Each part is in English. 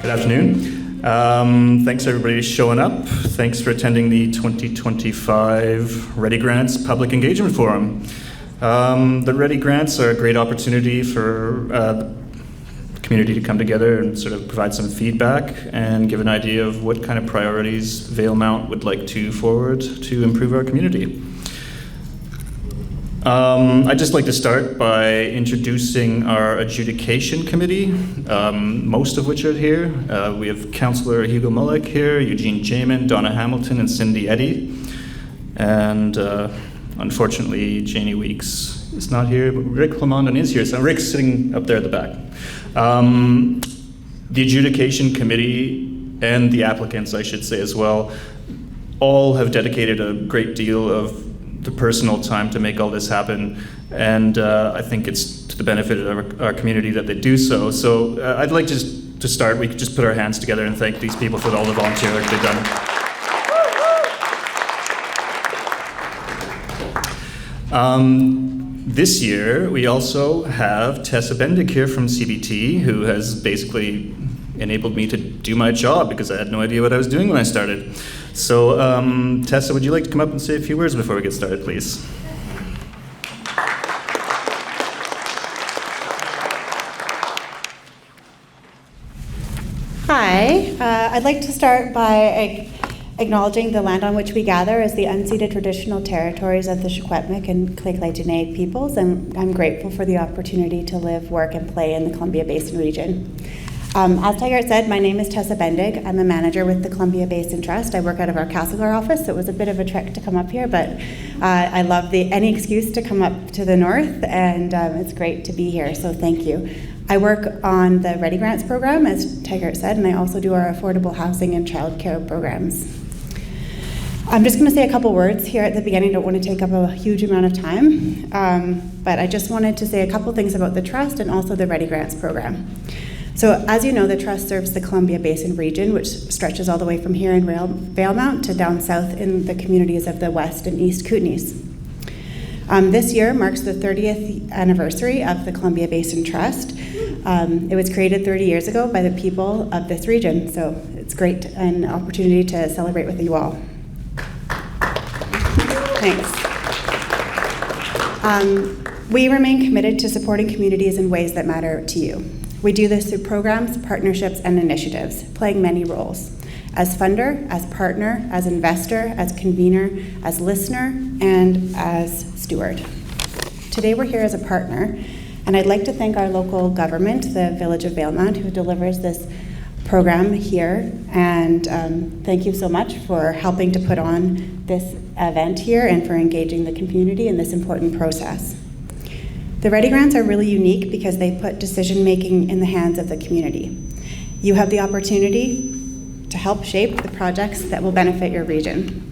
Good afternoon. Thanks everybody for showing up. Thanks for attending the 2025 ReDi Grants Public Engagement Forum. The ReDi Grants are a great opportunity for the community to come together and sort of provide some feedback and give an idea of what kind of priorities Valemount would like to forward to improve our community. I'd just like to start by introducing our adjudication committee, most of which are here. We have Councillor Hugo Mullick here, Eugene Jamin, Donna Hamilton, and Cindy Eddy. And unfortunately, Janie Weeks is not here, but Rick Lamondon is here. So Rick's sitting up there at the back. The adjudication committee and the applicants, I should say as well, all have dedicated a great deal of the personal time to make all this happen, and I think it's to the benefit of our community that they do so. So I'd like to start, we could just put our hands together and thank these people for all the volunteer work they've done. This year, we also have Tessa Bendick here from CBT, who has basically enabled me to do my job because I had no idea what I was doing when I started. So, Tessa, would you like to come up and say a few words before we get started, please? Hi, I'd like to start by acknowledging the land on which we gather as the unceded traditional territories of the Secwepemc and Lheidli peoples, and I'm grateful for the opportunity to live, work, and play in the Columbia Basin region. As Tigert said, my name is Tessa Bendig. I'm a manager with the Columbia Basin Trust. I work out of our Castlegar office, so it was a bit of a trek to come up here, but I love any excuse to come up to the north, and it's great to be here, so thank you. I work on the ReDi Grants program, as Tigert said, and I also do our affordable housing and childcare programs. I'm just going to say a couple words here at the beginning. I don't want to take up a huge amount of time, but I just wanted to say a couple things about the Trust and also the ReDi Grants program. So as you know, the Trust serves the Columbia Basin region, which stretches all the way from here in Valemount to down south in the communities of the West and East Kootenays. This year marks the 30th anniversary of the Columbia Basin Trust. It was created 30 years ago by the people of this region, so it's great an opportunity to celebrate with you all. Thanks. We remain committed to supporting communities in ways that matter to you. We do this through programs, partnerships, and initiatives, playing many roles. As funder, as partner, as investor, as convener, as listener, and as steward. Today we're here as a partner, and I'd like to thank our local government, the Village of Valemount, who delivers this program here, and thank you so much for helping to put on this event here and for engaging the community in this important process. The ReDi Grants are really unique because they put decision-making in the hands of the community. You have the opportunity to help shape the projects that will benefit your region.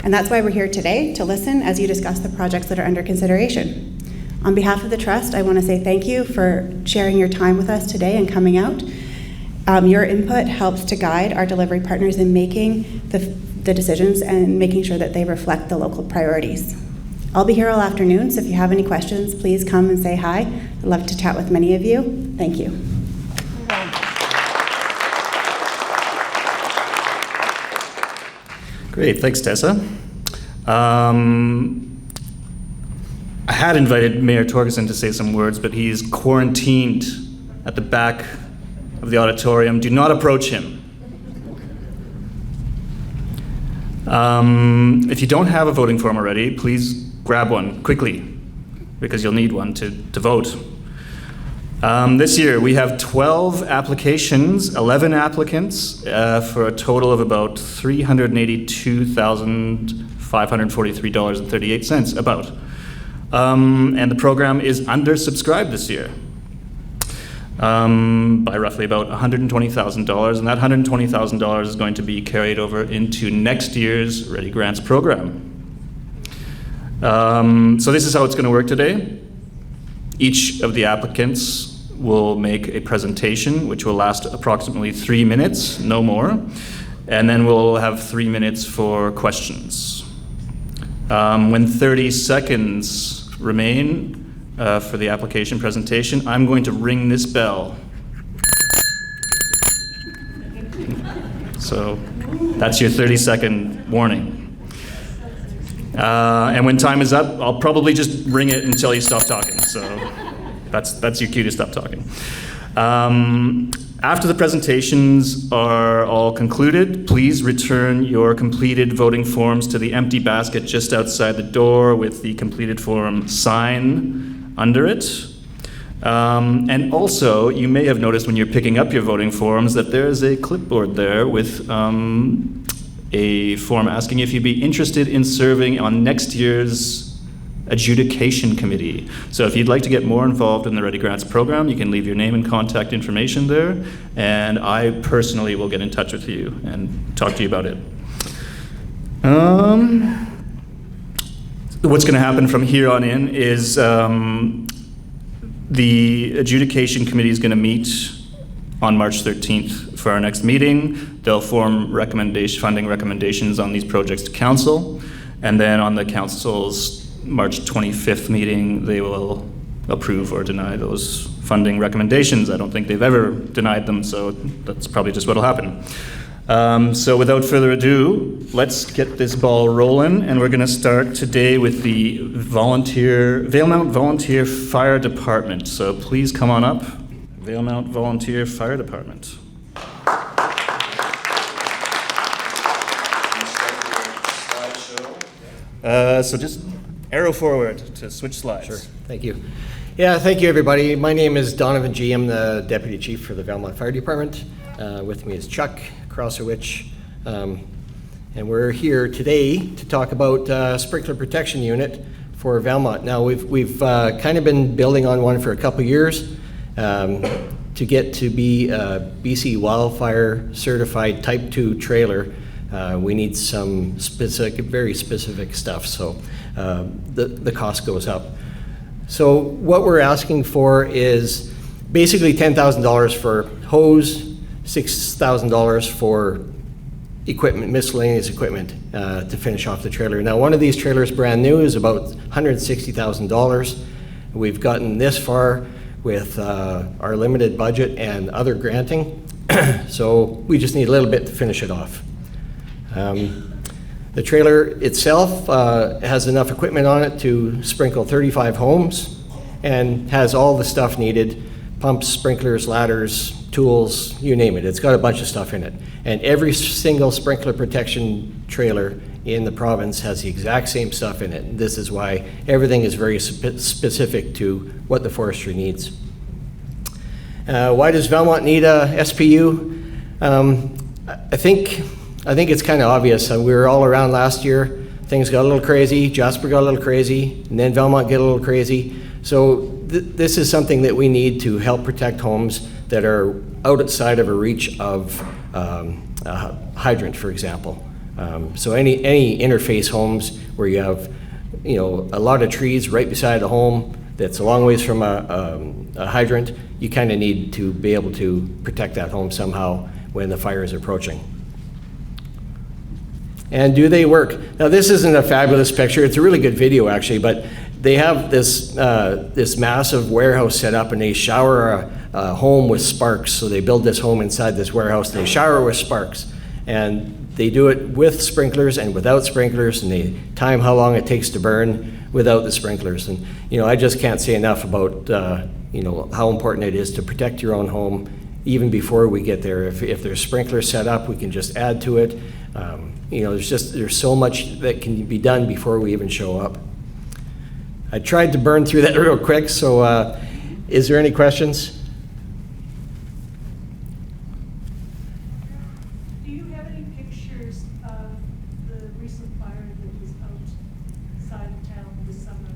And that's why we're here today, to listen as you discuss the projects that are under consideration. On behalf of the Trust, I want to say thank you for sharing your time with us today and coming out. Your input helps to guide our delivery partners in making the decisions and making sure that they reflect the local priorities. I'll be here all afternoon, so if you have any questions, please come and say hi. I'd love to chat with many of you. Thank you. Great, thanks, Tessa. I had invited Mayor Torgerson to say some words, but he's quarantined at the back of the auditorium. Do not approach him. If you don't have a voting form already, please grab one quickly, because you'll need one to vote. This year we have 12 applications, 11 applicants, for a total of about $382,543.38, about. And the program is undersubscribed this year by roughly about $120,000, and that $120,000 is going to be carried over into next year's ReDi Grants program. So this is how it's going to work today. Each of the applicants will make a presentation which will last approximately 3 minutes, no more, and then we'll have 3 minutes for questions. When 30 seconds remain for the application presentation, I'm going to ring this bell. So that's your 30-second warning. And when time is up, I'll probably just ring it until you stop talking. So that's your cue to stop talking. After the presentations are all concluded, please return your completed voting forms to the empty basket just outside the door with the completed form sign under it. And also, you may have noticed when you're picking up your voting forms that there's a clipboard there with a form asking if you'd be interested in serving on next year's adjudication committee. So if you'd like to get more involved in the ReDi Grants program, you can leave your name and contact information there, and I personally will get in touch with you and talk to you about it. What's going to happen from here on in is the adjudication committee is going to meet on March 13th for our next meeting. They'll form funding recommendations on these projects to council, and then on the council's March 25th meeting, they will approve or deny those funding recommendations. I don't think they've ever denied them, so that's probably just what'll happen. So without further ado, let's get this ball rolling, and we're going to start today with the Valemount Volunteer Fire Department. So please come on up, Valemount Volunteer Fire Department. So just arrow forward to switch slides. Sure, thank you. Yeah, thank you everybody. My name is Donovan G. I'm the Deputy Chief for the Valemount Fire Department. With me is Chuck Krosowicz. And we're here today to talk about sprinkler protection unit for Valemount. Now we've kind of been building on one for a couple years to get to be a BC wildfire certified type 2 trailer. We need some specific, very specific stuff, so the cost goes up. So what we're asking for is basically $10,000 for hose, $6,000 for equipment, miscellaneous equipment to finish off the trailer. Now one of these trailers brand new is about $160,000. We've gotten this far with our limited budget and other granting, so we just need a little bit to finish it off. The trailer itself has enough equipment on it to sprinkle 35 homes and has all the stuff needed: pumps, sprinklers, ladders, tools, you name it. It's got a bunch of stuff in it. And every single sprinkler protection trailer in the province has the exact same stuff in it. This is why everything is very specific to what the forestry needs. Why does Valemount need a SPU? I think it's kind of obvious. We were all around last year. Things got a little crazy. Jasper got a little crazy, and then Valemount get a little crazy. So this is something that we need to help protect homes that are outside of a reach of a hydrant, for example. So any interface homes where you have, a lot of trees right beside a home that's a long ways from a hydrant, you kind of need to be able to protect that home somehow when the fire is approaching. And do they work? Now this isn't a fabulous picture. It's a really good video actually, but they have this massive warehouse set up, and they shower a home with sparks. So they build this home inside this warehouse, and they shower with sparks. And they do it with sprinklers and without sprinklers, and they time how long it takes to burn without the sprinklers. And I just can't say enough about how important it is to protect your own home even before we get there. If there's sprinklers set up, we can just add to it. There's so much that can be done before we even show up. I tried to burn through that real quick, so is there any questions? Do you have any pictures of the recent fire that was outside of town this summer?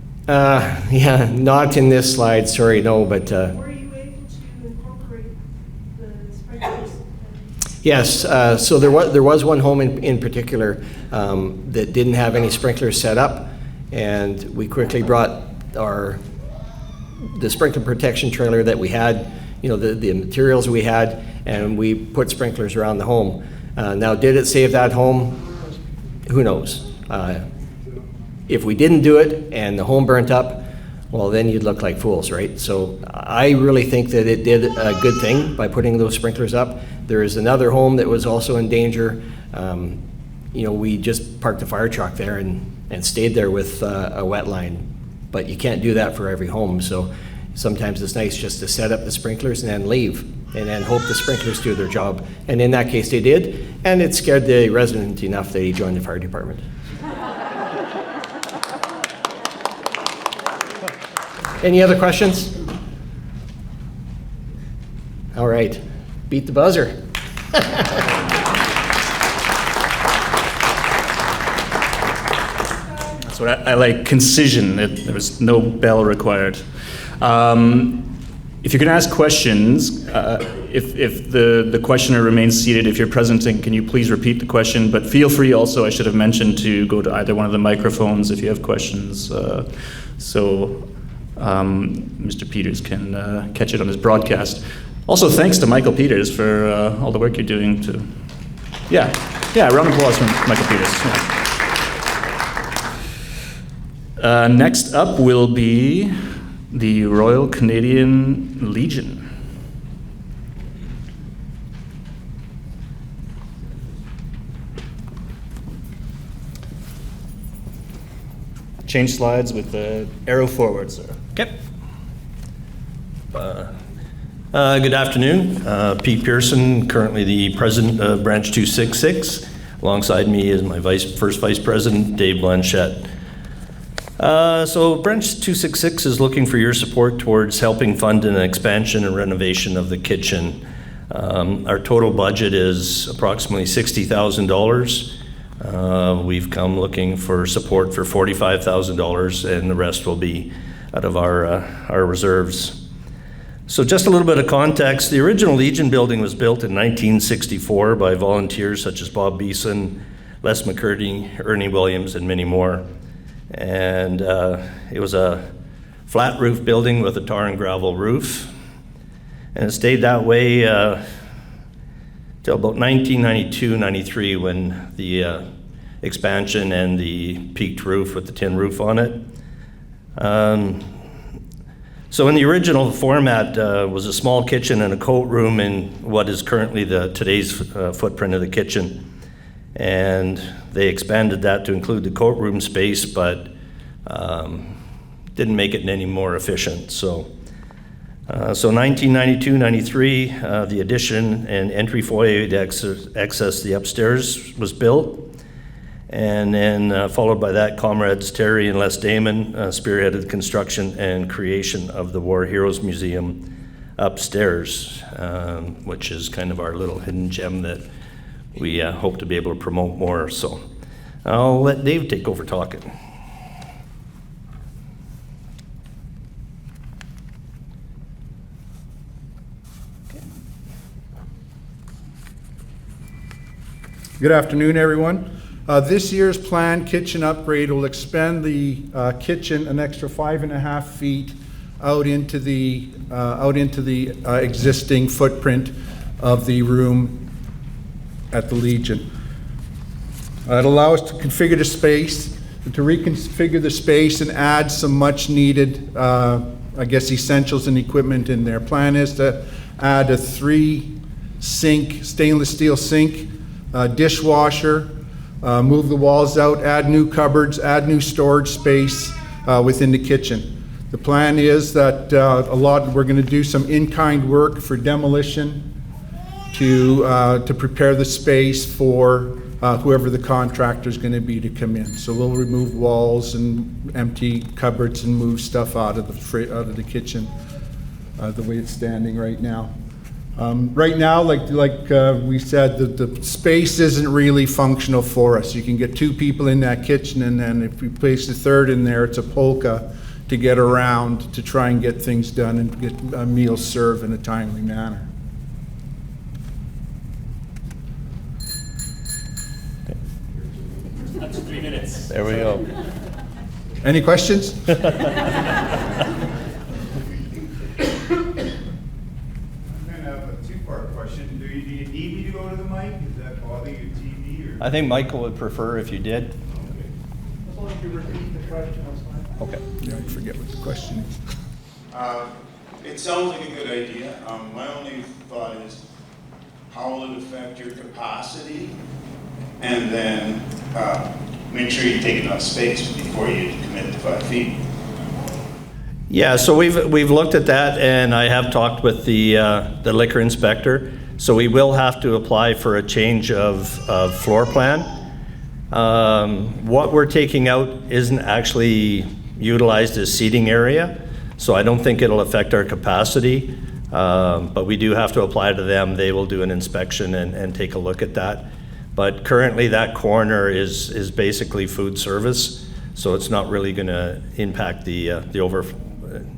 Yeah, not in this slide, sorry, no, but... Were you able to incorporate the sprinklers? Yes, so there was one home in particular that didn't have any sprinklers set up, and we quickly brought the sprinkler protection trailer that we had, the materials we had, and we put sprinklers around the home. Now, did it save that home? Who knows? If we didn't do it and the home burnt up, well, then you'd look like fools, right? So I really think that it did a good thing by putting those sprinklers up. There is another home that was also in danger. We just parked the fire truck there and stayed there with a wet line. But you can't do that for every home, so sometimes it's nice just to set up the sprinklers and then leave, and then hope the sprinklers do their job. And in that case, they did, and it scared the resident enough that he joined the fire department. Any other questions? All right, beat the buzzer. That's what I like, concision. There was no bell required. If you're going to ask questions, if the questioner remains seated, if you're presenting, can you please repeat the question? But feel free also, I should have mentioned, to go to either one of the microphones if you have questions. So Mr. Peters can catch it on his broadcast. Also, thanks to Michael Peters for all the work you're doing to... Yeah, round of applause from Michael Peters. Yeah. Next up will be the Royal Canadian Legion. Change slides with the arrow forward, sir. Okay. Good afternoon. Pete Pearson, currently the president of Branch 266. Alongside me is my first vice president, Dave Blanchette. So Branch 266 is looking for your support towards helping fund an expansion and renovation of the kitchen. Our total budget is approximately $60,000. We've come looking for support for $45,000, and the rest will be out of our reserves. So just a little bit of context. The original Legion building was built in 1964 by volunteers such as Bob Basin, Les McCurdy, Ernie Williams, and many more. And it was a flat roof building with a tar and gravel roof. And it stayed that way till about 1992-93 when the expansion and the peaked roof with the tin roof on it. So in the original format was a small kitchen and a coat room in what is currently today's footprint of the kitchen. And they expanded that to include the coat room space, but didn't make it any more efficient. So 1992-93, the addition and entry foyer to access the upstairs was built. And then followed by that, comrades Terry and Les Damon spearheaded the construction and creation of the War Heroes Museum upstairs, which is kind of our little hidden gem that we hope to be able to promote more. So I'll let Dave take over talking. Good afternoon, everyone. This year's planned kitchen upgrade will expand the kitchen an extra 5.5 feet out into the existing footprint of the room at the Legion. It allows us to configure the space, to reconfigure the space and add some much needed, essentials and equipment in there. Plan is to add a 3-sink, stainless steel sink, dishwasher, move the walls out, add new cupboards, add new storage space within the kitchen. The plan is that we're going to do some in-kind work for demolition to prepare the space for whoever the contractor is going to be to come in. So we'll remove walls and empty cupboards and move stuff out of the kitchen the way it's standing right now. Right now, like we said, the space isn't really functional for us. You can get 2 people in that kitchen, and then if we place the third in there, it's a polka to get around to try and get things done and get meals served in a timely manner. That's 3 minutes. There we go. Any questions? Do you need me to go to the mic? Is that bothering your TV? Or? I think Michael would prefer if you did. Okay. As long as you repeat the question, that's fine. Okay. Yeah, I forget what the question is. It sounds like a good idea. My only thought is, how will it affect your capacity? And then make sure you take enough space before you commit to 5 feet. Yeah, so we've looked at that, and I have talked with the liquor inspector. So we will have to apply for a change of floor plan. What we're taking out isn't actually utilized as seating area, so I don't think it'll affect our capacity. But we do have to apply to them. They will do an inspection and take a look at that. But currently that corner is basically food service, so it's not really going to impact the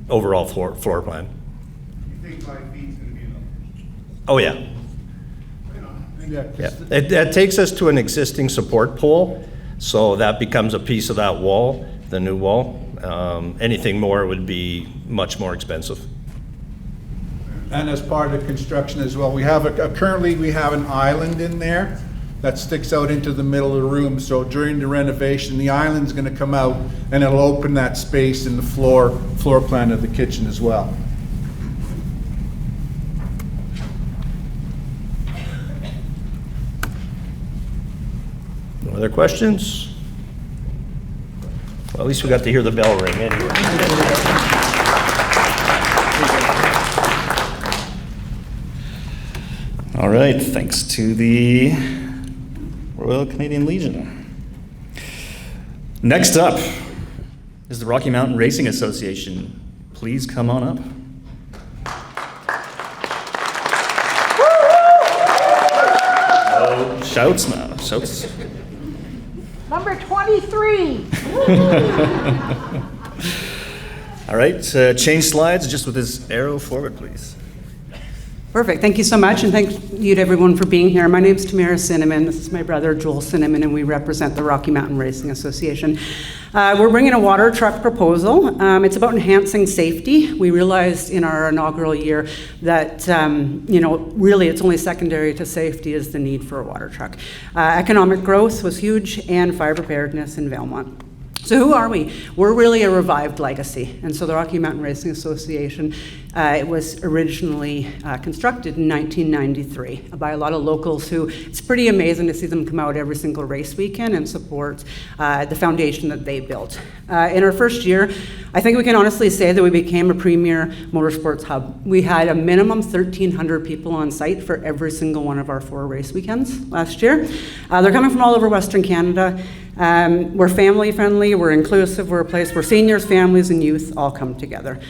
overall floor plan. You think 5 feet is going to be enough? Oh yeah. Yeah. It takes us to an existing support pole, so that becomes a piece of that wall, the new wall. Anything more would be much more expensive. And as part of the construction as well, we have currently we have an island in there that sticks out into the middle of the room. So during the renovation, the island's going to come out and it'll open that space in the floor plan of the kitchen as well. No other questions? Well, at least we got to hear the bell ring anyway. All right, thanks to the Royal Canadian Legion. Next up is the Rocky Mountain Racing Association. Please come on up. Oh, shouts now, shouts. Number 23. All right, change slides just with this arrow forward, please. Perfect. Thank you so much, and thank you to everyone for being here. My name is Tamara Cinnamon. This is my brother, Joel Cinnamon, and we represent the Rocky Mountain Racing Association. We're bringing a water truck proposal. It's about enhancing safety. We realized in our inaugural year that, really it's only secondary to safety is the need for a water truck. Economic growth was huge, and fire preparedness in Valemount. So who are we? We're really a revived legacy. And so the Rocky Mountain Racing Association, it was originally constructed in 1993 by a lot of locals who, it's pretty amazing to see them come out every single race weekend and support the foundation that they built. In our first year, I think we can honestly say that we became a premier motorsports hub. We had a minimum 1,300 people on site for every single one of our 4 race weekends last year. They're coming from all over Western Canada. We're family friendly, we're inclusive, we're a place where seniors, families, and youth all come together.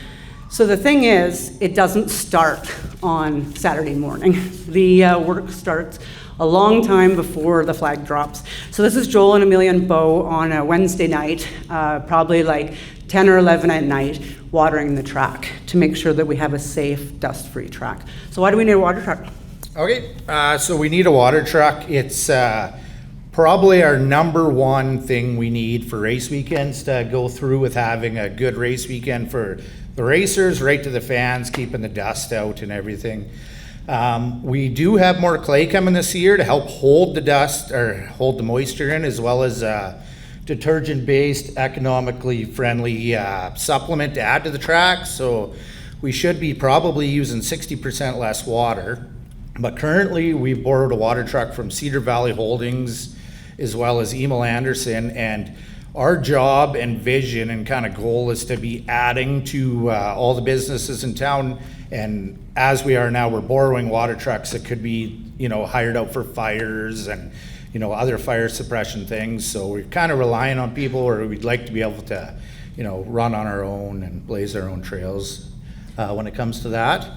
So the thing is, it doesn't start on Saturday morning. The work starts a long time before the flag drops. So this is Joel and Amelia and Bo on a Wednesday night, probably like 10 or 11 at night, watering the track to make sure that we have a safe, dust-free track. So why do we need a water truck? Okay, so we need a water truck. It's probably our number one thing we need for race weekends to go through with having a good race weekend for the racers, right to the fans, keeping the dust out and everything. We do have more clay coming this year to help hold the dust or hold the moisture in, as well as detergent-based, economically friendly supplement to add to the track. So we should be probably using 60% less water. But currently we borrowed a water truck from Cedar Valley Holdings as well as Emil Anderson, and our job and vision and kind of goal is to be adding to all the businesses in town. And as we are now, we're borrowing water trucks that could be, hired out for fires and, other fire suppression things. So we're kind of relying on people, or we'd like to be able to, run on our own and blaze our own trails when it comes to that.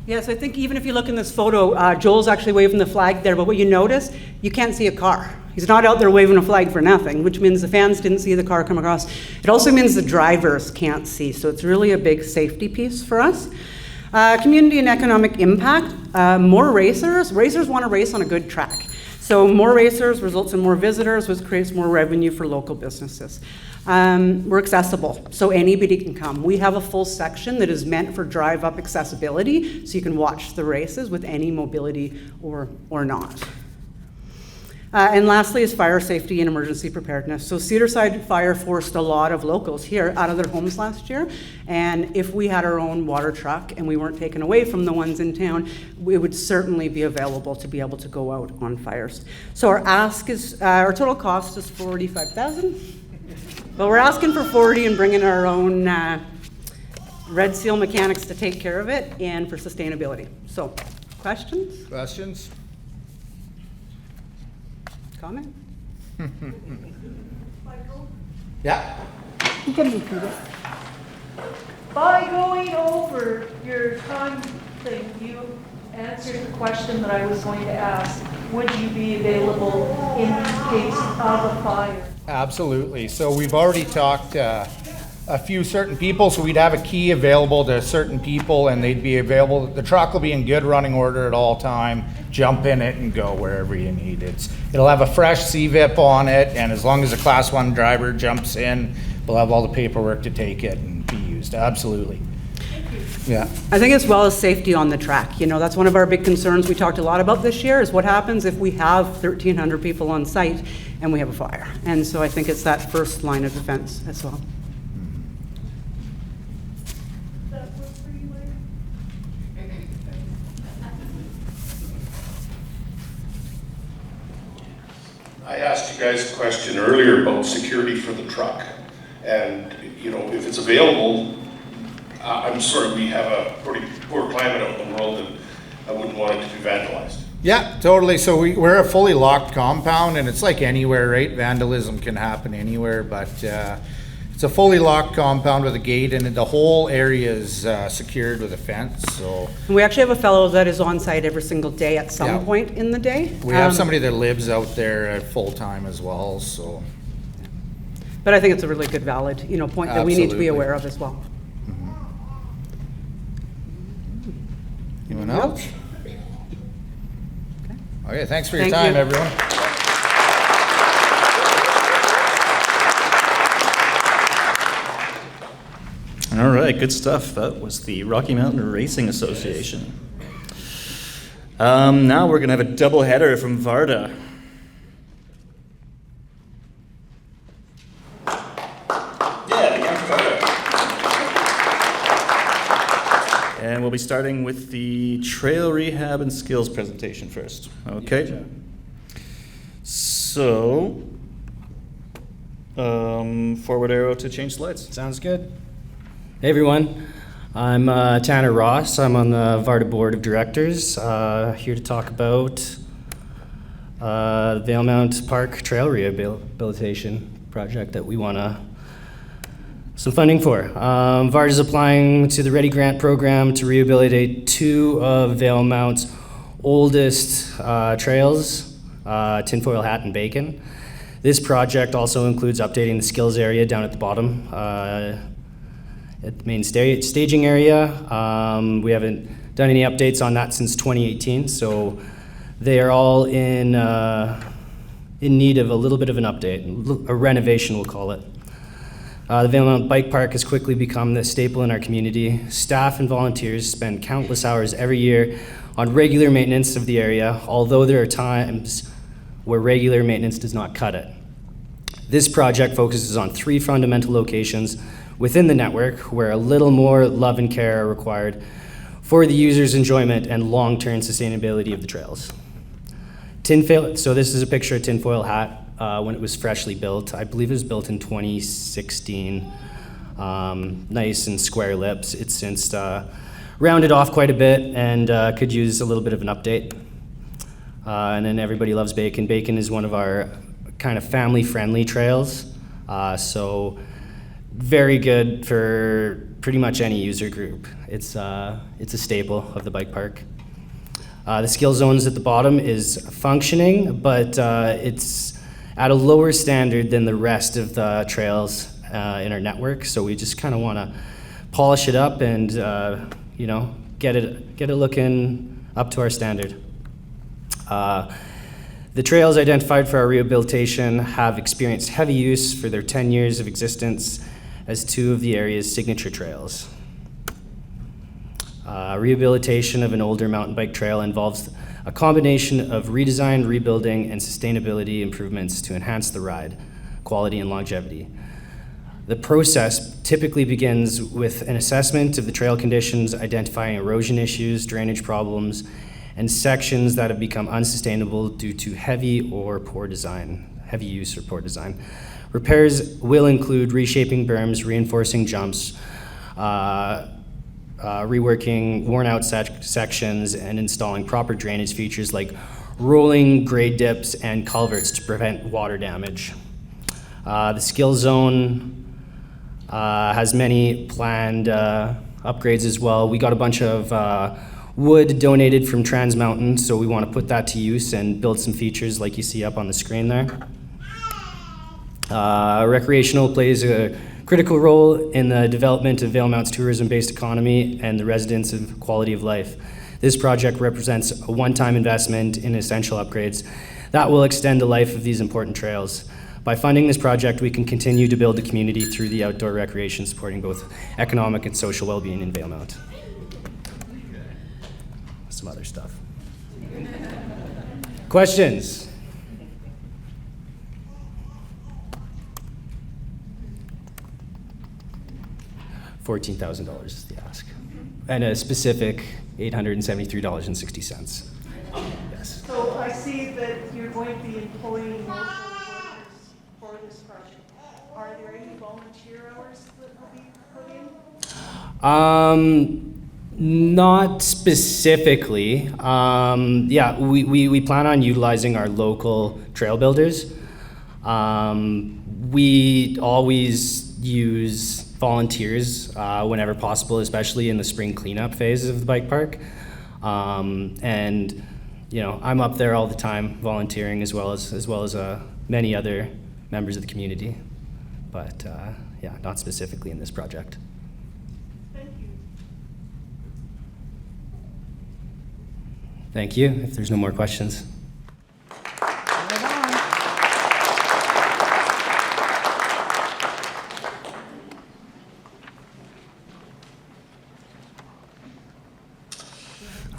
Yes, I think even if you look in this photo, Joel's actually waving the flag there, but what you notice, you can't see a car. He's not out there waving a flag for nothing, which means the fans didn't see the car come across. It also means the drivers can't see, so it's really a big safety piece for us. Community and economic impact, more racers. Racers want to race on a good track. So more racers results in more visitors, which creates more revenue for local businesses. We're accessible, so anybody can come. We have a full section that is meant for drive-up accessibility, so you can watch the races with any mobility or not. And lastly is fire safety and emergency preparedness. So Cedarside Fire forced a lot of locals here out of their homes last year. And if we had our own water truck and we weren't taken away from the ones in town, it would certainly be available to be able to go out on fires. So our ask is, our total cost is $45,000. But we're asking for 40 and bringing our own Red Seal mechanics to take care of it and for sustainability. So, questions? Questions? Comment? Yeah. You can repeat it. By going over your time thing, you answered the question that I was going to ask. Would you be available in case of a fire? Absolutely. So we've already talked a few certain people, so we'd have a key available to certain people and they'd be available. The truck will be in good running order at all time. Jump in it and go wherever you need it. It'll have a fresh CVIP on it, and as long as a Class 1 driver jumps in, we'll have all the paperwork to take it and be used. Absolutely. Yeah. I think as well as safety on the track. You know, that's one of our big concerns we talked a lot about this year is what happens if we have 1,300 people on site and we have a fire. And so I think it's that first line of defense as well. That work for you, Larry? I asked you guys a question earlier about security for the truck. And, you know, if it's available, I'm sorry, we have a pretty poor climate out in the world and I wouldn't want it to be vandalized. Yeah, totally. So we're a fully locked compound, and it's like anywhere, right? Vandalism can happen anywhere, but it's a fully locked compound with a gate, and the whole area is secured with a fence. So And we actually have a fellow that is on site every single day at some Yeah. point in the day. we have somebody that lives out there full time as well. So But I think it's a really good, valid, you know, point that we need to be Absolutely. aware of as well. anyone else? Okay, thanks for your Thank time, you. everyone. All right, good stuff. That was the Rocky Mountain Racing Association. Now we're going to have a double header from Varda. And we'll be starting with the trail rehab and skills presentation first. Okay. So, forward arrow to change slides. Sounds good. Hey everyone, I'm Tanner Ross. I'm on the Varda Board of Directors, here to talk about the Valemount Park Trail Rehabilitation Project that we want some funding for. VARD is applying to the ReDi grant program to rehabilitate two of Valemount's oldest trails, Tinfoil Hat and Bacon. This project also includes updating the skills area down at the bottom at the main staging area. We haven't done any updates on that since 2018, so they are all in need of a little bit of an update, a renovation we'll call it. The Valemount Bike Park has quickly become the staple in our community. Staff and volunteers spend countless hours every year on regular maintenance of the area, although there are times where regular maintenance does not cut it. This project focuses on three fundamental locations within the network where a little more love and care are required for the user's enjoyment and long-term sustainability of the trails. So this is a picture of Tinfoil Hat when it was freshly built. I believe it was built in 2016. Nice and square lips. It's since rounded off quite a bit and could use a little bit of an update. And then Everybody Loves Bacon. Bacon is one of our kind of family-friendly trails. So very good for pretty much any user group. It's a staple of the bike park. The skill zones at the bottom is functioning, but it's at a lower standard than the rest of the trails in our network. So we just kind of want to polish it up and you know, get it looking up to our standard. The trails identified for our rehabilitation have experienced heavy use for their 10 years of existence as two of the area's signature trails. Rehabilitation of an older mountain bike trail involves a combination of redesign, rebuilding, and sustainability improvements to enhance the ride, quality, and longevity. The process typically begins with an assessment of the trail conditions, identifying erosion issues, drainage problems, and sections that have become unsustainable due to heavy use or poor design. Repairs will include reshaping berms, reinforcing jumps, reworking worn-out sections, and installing proper drainage features like rolling grade dips and culverts to prevent water damage. The skill zone has many planned upgrades as well. We got a bunch of wood donated from Trans Mountain, so we want to put that to use and build some features like you see up on the screen there. Recreational plays a critical role in the development of Valemount's tourism-based economy and the residents' of quality of life. This project represents a one-time investment in essential upgrades that will extend the life of these important trails. By funding this project, we can continue to build the community through the outdoor recreation, supporting both economic and social well-being in Valemount. Some other stuff. Questions? $14,000 is the ask, and a specific $873.60. Yes. So I see that you're going to be employing local workers for this project. Are there any volunteer hours that will be put in? Not specifically. Yeah, we plan on utilizing our local trail builders. We always use volunteers whenever possible, especially in the spring cleanup phase of the bike park. And you know, I'm up there all the time volunteering as well as many other members of the community. But yeah, not specifically in this project. Thank you. If there's no more questions.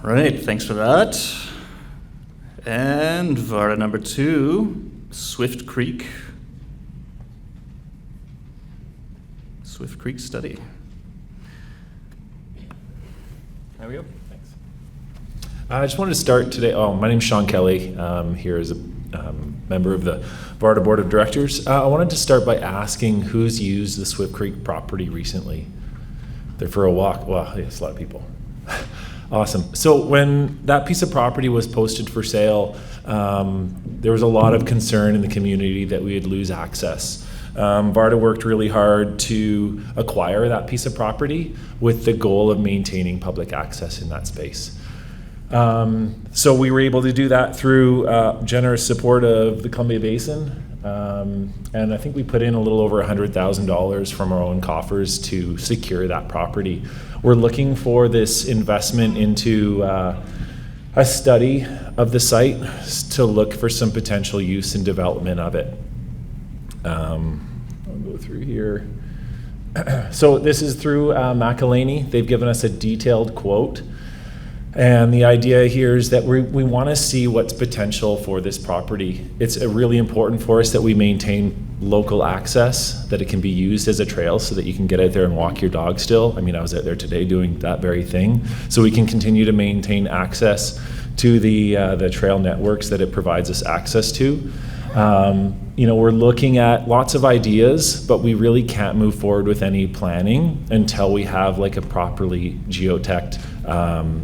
All right, thanks for that. And VARDA number 2, Swift Creek study. There we go. Thanks. I just wanted to start today. My name's Sean Kelly. Here as a member of the VARDA Board of Directors. I wanted to start by asking who's used the Swift Creek property recently. They're for a walk. Well, yes, a lot of people. Awesome. So when that piece of property was posted for sale, there was a lot of concern in the community that we would lose access. VARDA worked really hard to acquire that piece of property with the goal of maintaining public access in that space. So we were able to do that through generous support of the Columbia Basin. And I think we put in a little over $100,000 from our own coffers to secure that property. We're looking for this investment into a study of the site to look for some potential use and development of it. I'll go through here. So this is through McElhaney. They've given us a detailed quote. And the idea here is that we want to see what's potential for this property. It's really important for us that we maintain local access, that it can be used as a trail so that you can get out there and walk your dog still. I mean, I was out there today doing that very thing. So we can continue to maintain access to the trail networks that it provides us access to. You know, we're looking at lots of ideas, but we really can't move forward with any planning until we have like a properly geoteched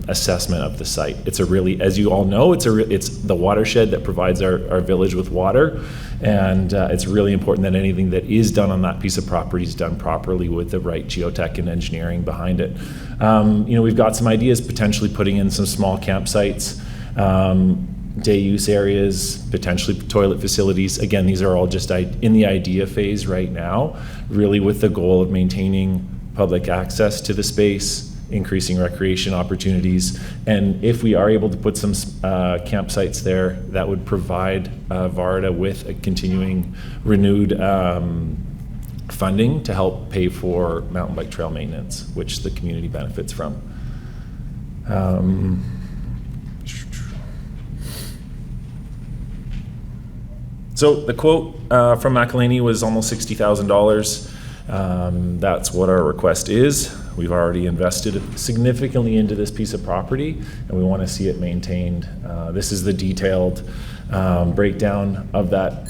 assessment of the site. It's a really, as you all know, it's the watershed that provides our village with water, and it's really important that anything that is done on that piece of property is done properly with the right geotech and engineering behind it. You know, we've got some ideas potentially putting in some small campsites, day use areas, potentially toilet facilities. Again, these are all just in the idea phase right now, really with the goal of maintaining public access to the space, increasing recreation opportunities, and if we are able to put some campsites there, that would provide VARDA with a continuing renewed funding to help pay for mountain bike trail maintenance, which the community benefits from. So the quote from McElhaney was almost $60,000. That's what our request is. We've already invested significantly into this piece of property, and we want to see it maintained. This is the detailed breakdown of that.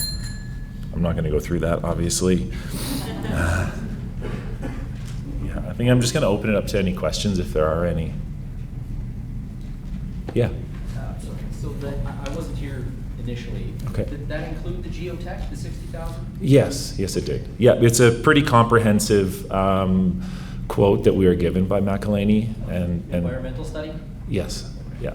I'm not going to go through that, obviously. Yeah, I think I'm just going to open it up to any questions if there are any. Yeah. So I wasn't here initially. Okay. Did that include the geotech, the 60,000? Yes, it did. Yeah, it's a pretty comprehensive quote that we were given by McElhaney and Environmental study? Yes, yeah.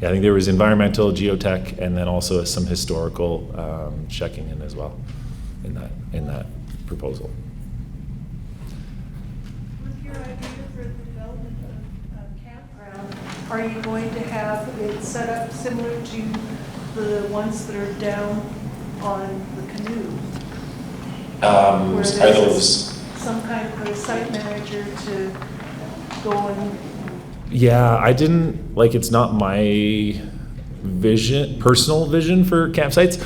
Yeah, I think there was environmental, geotech, and then also some historical checking in as well in that proposal. With your idea for the development of campground, are you going to have it set up similar to the ones that are down on the canoe? Where there's some kind of a site manager to go and... Yeah, I didn't, it's not my personal vision for campsites.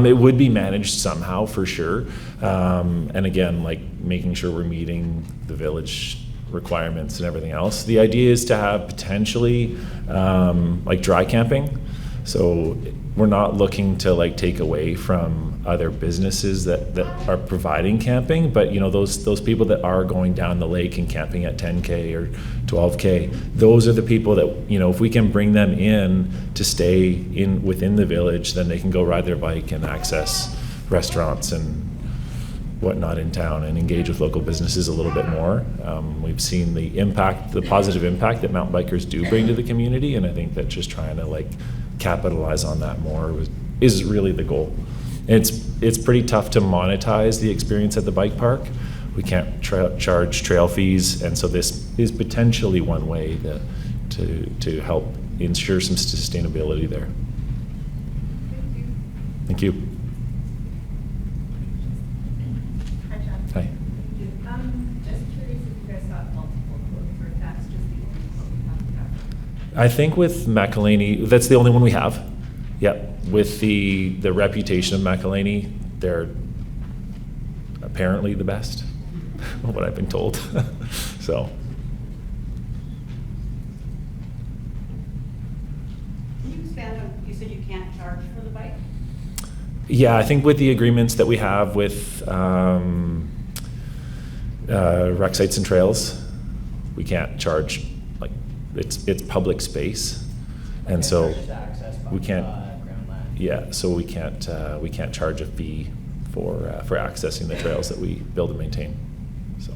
It would be managed somehow for sure. And again, making sure we're meeting the village requirements and everything else. The idea is to have potentially dry camping. So we're not looking to take away from other businesses that are providing camping, but those people that are going down the lake and camping at 10K or 12K, those are the people that, if we can bring them in to stay within the village, then they can go ride their bike and access restaurants and whatnot in town and engage with local businesses a little bit more. We've seen the positive impact that mountain bikers do bring to the community, and I think that just trying to capitalize on that more is really the goal. And it's pretty tough to monetize the experience at the bike park. We can't charge trail fees, and so this is potentially one way to help ensure some sustainability there. Thank you. Hi, John. Hi. Just curious if you guys got multiple quotes or if that's just the only quote we have. I think with McElhaney, that's the only one we have. Yep. With the reputation of McElhaney, they're apparently the best, what I've been told. So. Can you expand on, you said you can't charge for the bike? Yeah, I think with the agreements that we have with rec sites and trails, we can't charge, it's public space. And so we can't, yeah, so we can't charge a fee for accessing the trails that we build and maintain. So.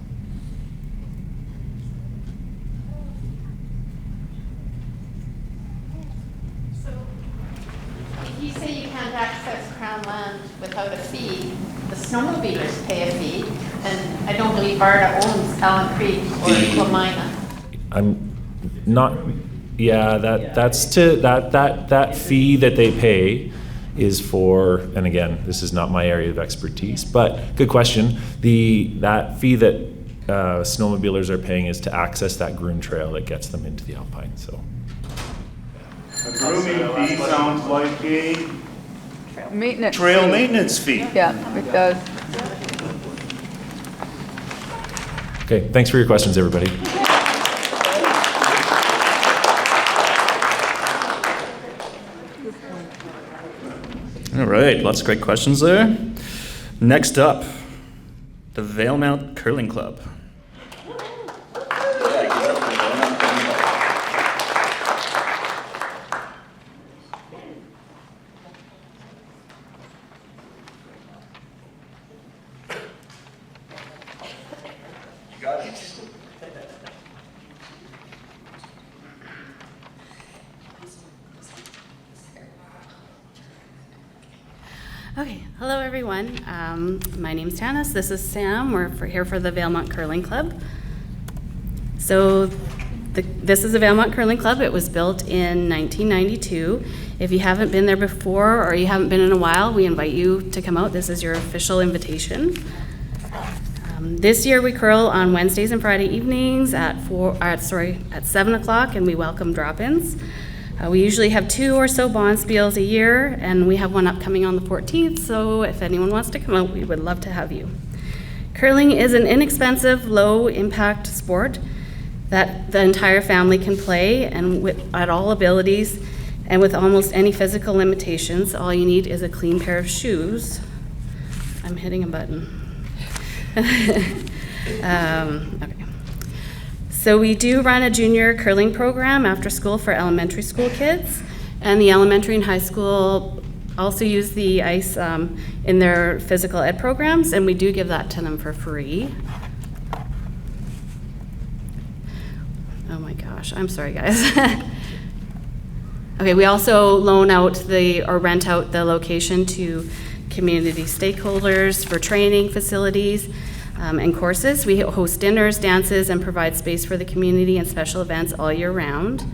So, if you say you can't access Crown land without a fee, the snowmobilers pay a fee, and I don't believe Varda owns Allen Creek or Lamina. I'm not. Yeah, that fee that they pay is for, and again, this is not my area of expertise, but good question. That fee that snowmobilers are paying is to access that groom trail that gets them into the Alpine. So. A grooming fee sounds like a Maintenance. trail maintenance fee. Yeah, it does. Okay, thanks for your questions, everybody. All right, lots of great questions there. Next up, the Valemount Curling Club. Okay, hello everyone. My name's Tanis. This is Sam. We're here for the Valemount Curling Club. So this is the Valemount Curling Club. It was built in 1992. If you haven't been there before or you haven't been in a while, we invite you to come out. This is your official invitation. This year we curl on Wednesdays and Friday evenings at 7 o'clock, and we welcome drop-ins. We usually have 2 or so bonspiels a year, and we have one upcoming on the 14th, so if anyone wants to come out, we would love to have you. Curling is an inexpensive, low-impact sport that the entire family can play, and at all abilities, and with almost any physical limitations. All you need is a clean pair of shoes. I'm hitting a button. Okay. So we do run a junior curling program after school for elementary school kids, and the elementary and high school also use the ice in their physical ed programs, and we do give that to them for free. Oh my gosh, I'm sorry guys. Okay, we also loan out or rent out the location to community stakeholders for training facilities and courses. We host dinners, dances, and provide space for the community and special events all year round.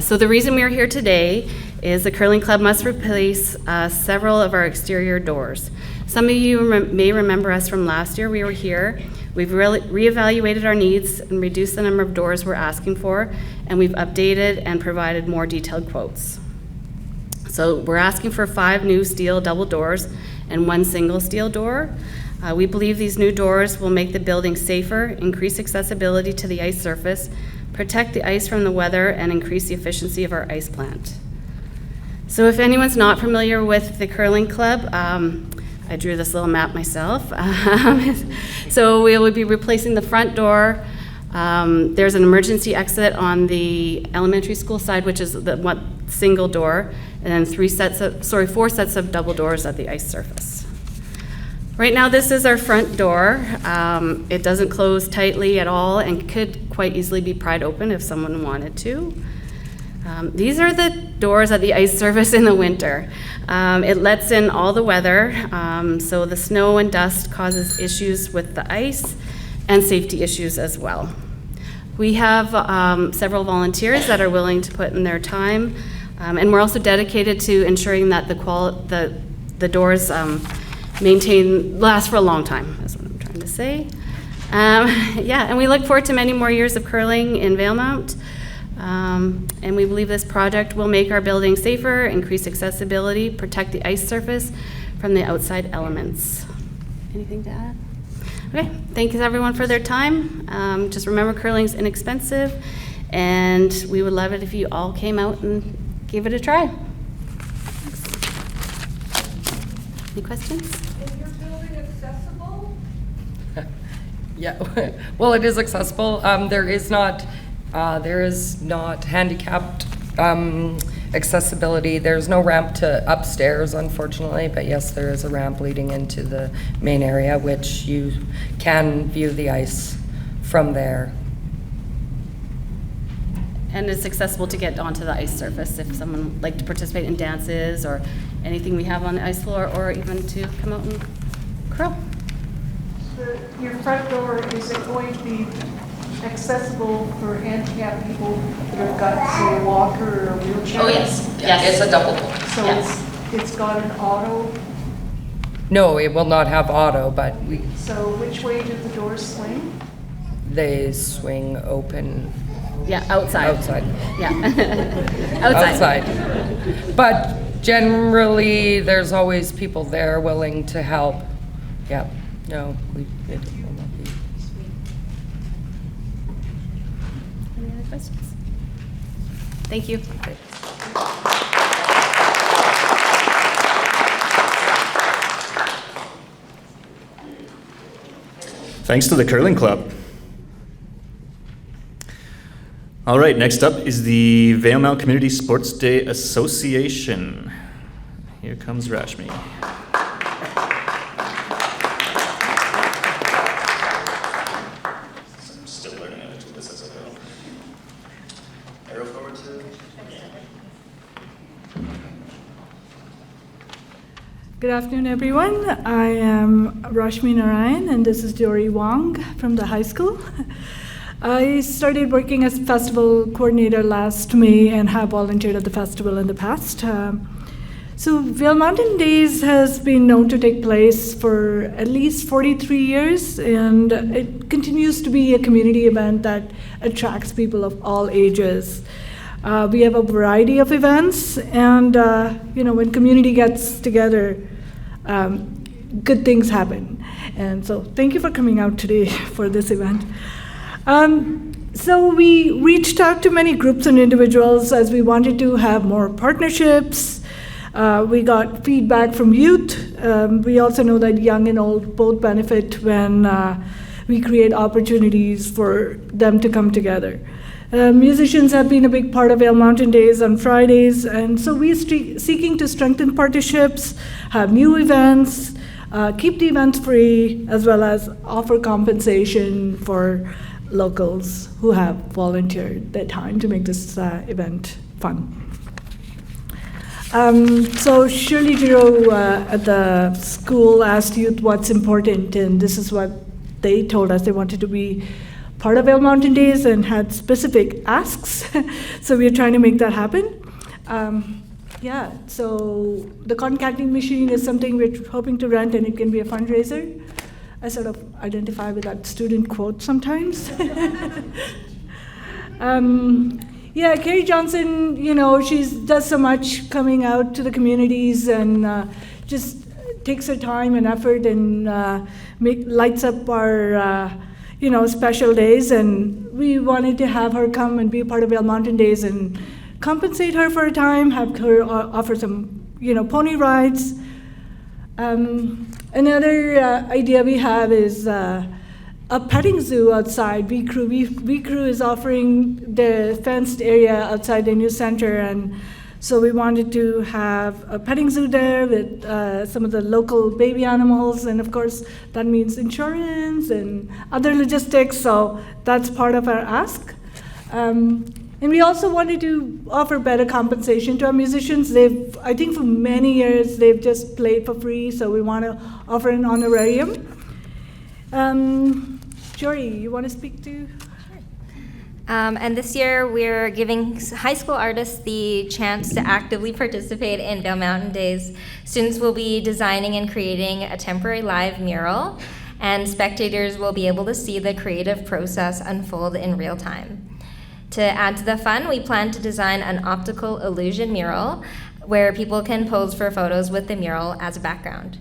So the reason we are here today is the Curling Club must replace several of our exterior doors. Some of you may remember us from last year. We were here. We've reevaluated our needs and reduced the number of doors we're asking for, and we've updated and provided more detailed quotes. So we're asking for 5 new steel double doors and 1 single steel door. We believe these new doors will make the building safer, increase accessibility to the ice surface, protect the ice from the weather, and increase the efficiency of our ice plant. So if anyone's not familiar with the Curling Club, I drew this little map myself. So we will be replacing the front door. There's an emergency exit on the elementary school side, which is the 1 single door, and then 4 sets of double doors at the ice surface. Right now, this is our front door. It doesn't close tightly at all and could quite easily be pried open if someone wanted to. These are the doors at the ice surface in the winter. It lets in all the weather, so the snow and dust causes issues with the ice and safety issues as well. We have several volunteers that are willing to put in their time, and we're also dedicated to ensuring that the doors last for a long time, is what I'm trying to say. Yeah, and we look forward to many more years of curling in Valemount. And we believe this project will make our building safer, increase accessibility, protect the ice surface from the outside elements. Anything to add? Okay, thank you everyone for their time. Just remember, curling's inexpensive, and we would love it if you all came out and gave it a try. Thanks. Any questions? Is your building accessible? Yeah, well, it is accessible. There is not handicapped accessibility. There's no ramp to upstairs, unfortunately, but yes, there is a ramp leading into the main area, which you can view the ice from there. And it's accessible to get onto the ice surface if someone would like to participate in dances or anything we have on the ice floor, or even to come out and curl. Your front door, is it going to be accessible for handicapped people that have got, say, a walker or a wheelchair? Oh, yes. Yes. It's a double door. So Yes. it's got an auto? No, it will not have auto, but So which way do the doors swing? they swing open. Yeah, outside. Outside. Yeah. Outside. Outside. But generally, there's always people there willing to help. Yeah, no, it will not be. Any other questions? Thank you. Thanks to the Curling Club. All right, next up is the Valemount Community Sports Day Association. Here comes Rashmi. I'm still learning how to do this as I go. Arrow forward to. Good afternoon, everyone. I am Rashmi Narayan, and this is Dory Wong from the high school. I started working as festival coordinator last May and have volunteered at the festival in the past. So Valemount Days has been known to take place for at least 43 years, and it continues to be a community event that attracts people of all ages. We have a variety of events, and when community gets together, good things happen. And so thank you for coming out today for this event. So we reached out to many groups and individuals as we wanted to have more partnerships. We got feedback from youth. We also know that young and old both benefit when we create opportunities for them to come together. Musicians have been a big part of Vail Mountain Days on Fridays, and so we're seeking to strengthen partnerships, have new events, keep the events free, as well as offer compensation for locals who have volunteered their time to make this event fun. So Shirley Giro at the school asked youth what's important, and this is what they told us. They wanted to be part of Vail Mountain Days and had specific asks. So we're trying to make that happen. So the cotton canning machine is something we're hoping to rent, and it can be a fundraiser. I sort of identify with that student quote sometimes. Carrie Johnson, she does so much coming out to the communities and just takes her time and effort and lights up our special days, and we wanted to have her come and be a part of Vail Mountain Days and compensate her for her time, have her offer some, pony rides. Another idea we have is a petting zoo outside. V Crew is offering the fenced area outside the new center, and so we wanted to have a petting zoo there with some of the local baby animals, and of course that means insurance and other logistics, so that's part of our ask. And we also wanted to offer better compensation to our musicians. I think for many years they've just played for free, so we want to offer an honorarium. Jory, you want to speak to? And this year, we're giving high school artists the chance to actively participate in Vail Mountain Days. Students will be designing and creating a temporary live mural, and spectators will be able to see the creative process unfold in real time. To add to the fun, we plan to design an optical illusion mural where people can pose for photos with the mural as a background.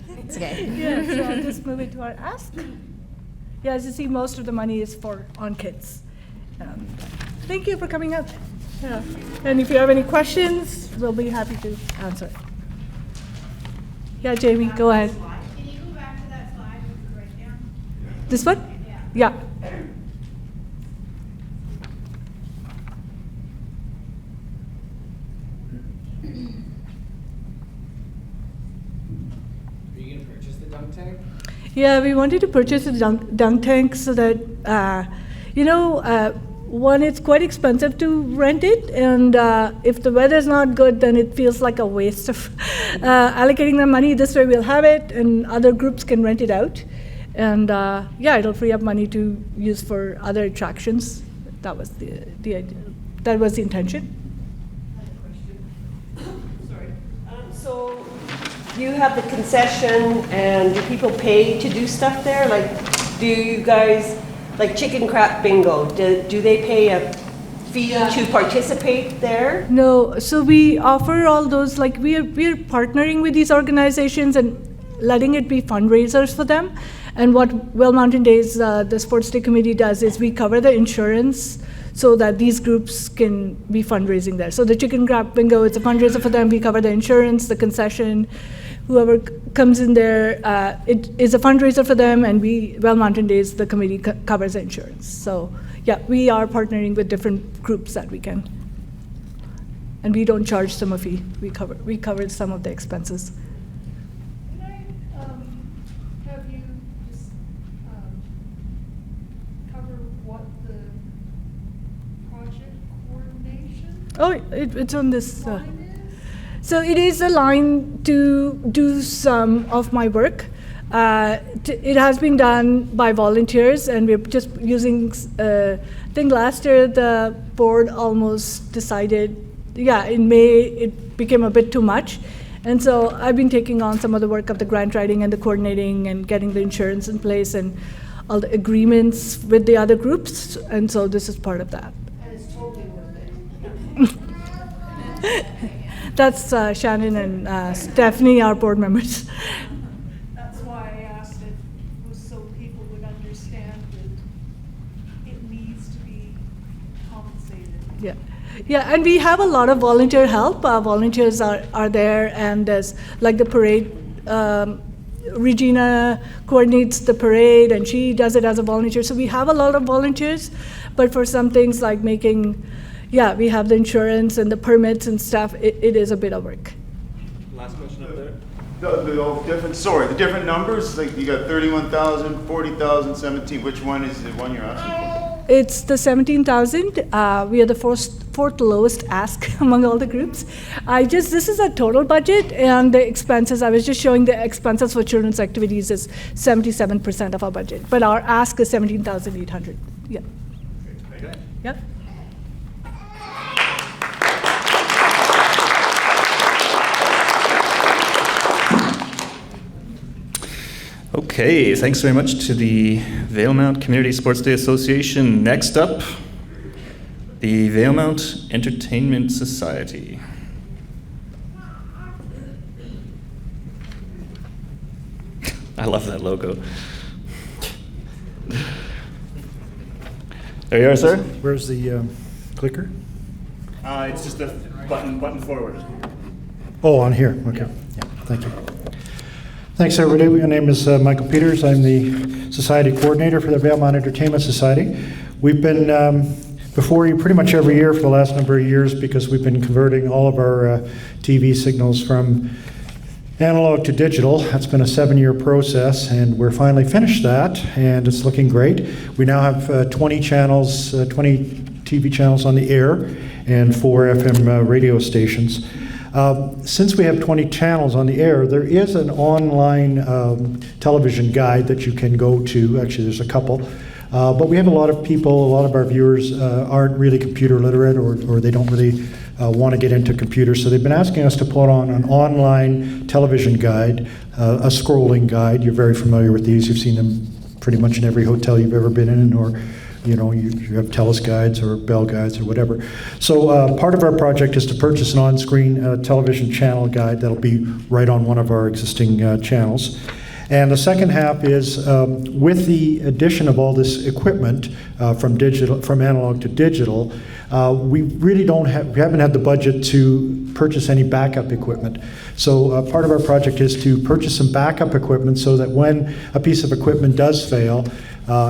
It's okay. So I'll just move it to our ask. As you see, most of the money is on kids. Thank you for coming out. And if you have any questions, we'll be happy to answer. Jamie, go ahead. Can you go back to that slide with the breakdown? This one? Yeah. Are you going to purchase the dunk tank? Yeah, we wanted to purchase a dunk tank so that, one, it's quite expensive to rent it, and if the weather's not good, then it feels like a waste of allocating the money. This way we'll have it, and other groups can rent it out. And it'll free up money to use for other attractions. That was the idea. That was the intention. Sorry. So you have the concession, and do people pay to do stuff there? Like, do you guys, like chicken crap bingo, do they pay a fee to participate there? No, so we offer all those, like we're partnering with these organizations and letting it be fundraisers for them. And what Vail Mountain Days, the Sports Day Committee does is we cover the insurance so that these groups can be fundraising there. So the Chicken Crab Bingo, it's a fundraiser for them. We cover the insurance, the concession, whoever comes in there, it is a fundraiser for them, and Vail Mountain Days, the committee covers the insurance. So we are partnering with different groups that we can. And we don't charge them a fee. We cover some of the expenses. Oh, it's on this. So it is a line to do some of my work. It has been done by volunteers, and we're just using, I think last year the board almost decided, in May it became a bit too much. And so I've been taking on some of the work of the grant writing and the coordinating and getting the insurance in place and all the agreements with the other groups, and so this is part of that. And it's totally worth it. That's Shannon and Stephanie, our board members. That's why I asked it, was so people would understand that it needs to be compensated. Yeah. Yeah, and we have a lot of volunteer help. Our volunteers are there, and there's like the parade. Regina coordinates the parade, and she does it as a volunteer. So we have a lot of volunteers, but for some things like making, we have the insurance and the permits and stuff. It is a bit of work. Last question up there. The different numbers, like you got 31,000, 40,000, 17. Which one is the one you're asking for? It's the 17,000. We are the fourth lowest ask among all the groups. This is a total budget, and the expenses, I was just showing the expenses for children's activities is 77% of our budget, but our ask is 17,800. Yeah. Okay. Yep. Okay, thanks very much to the Valemount Community Sports Day Association. Next up, the Valemount Entertainment Society. I love that logo. There you are, sir. Where's the clicker? It's just a button forward. Oh, on here. Okay. Yeah, thank you. Thanks, everybody. My name is Michael Peters. I'm the Society Coordinator for the Valemount Entertainment Society. We've been before you pretty much every year for the last number of years because we've been converting all of our TV signals from analog to digital. That's been a 7-year process, and we're finally finished that, and it's looking great. We now have 20 channels, 20 TV channels on the air, and 4 FM radio stations. Since we have 20 channels on the air, there is an online television guide that you can go to. Actually, there's a couple. But we have a lot of people, a lot of our viewers aren't really computer literate, or they don't really want to get into computers. So they've been asking us to put on an online television guide, a scrolling guide. You're very familiar with these. You've seen them pretty much in every hotel you've ever been in, or you have TELUS guides or Bell guides or whatever. So part of our project is to purchase an on-screen television channel guide that'll be right on one of our existing channels. And the second half is with the addition of all this equipment from analog to digital, we haven't had the budget to purchase any backup equipment. So part of our project is to purchase some backup equipment so that when a piece of equipment does fail,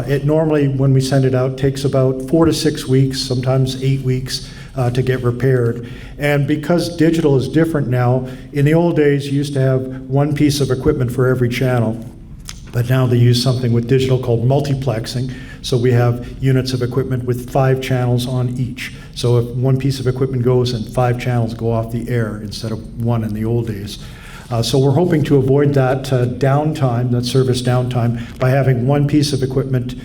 it normally, when we send it out, takes about 4 to 6 weeks, sometimes 8 weeks to get repaired. And because digital is different now, in the old days you used to have one piece of equipment for every channel, but now they use something with digital called multiplexing. So we have units of equipment with 5 channels on each. So if one piece of equipment goes and 5 channels go off the air instead of 1 in the old days. So we're hoping to avoid that downtime, that service downtime, by having one piece of equipment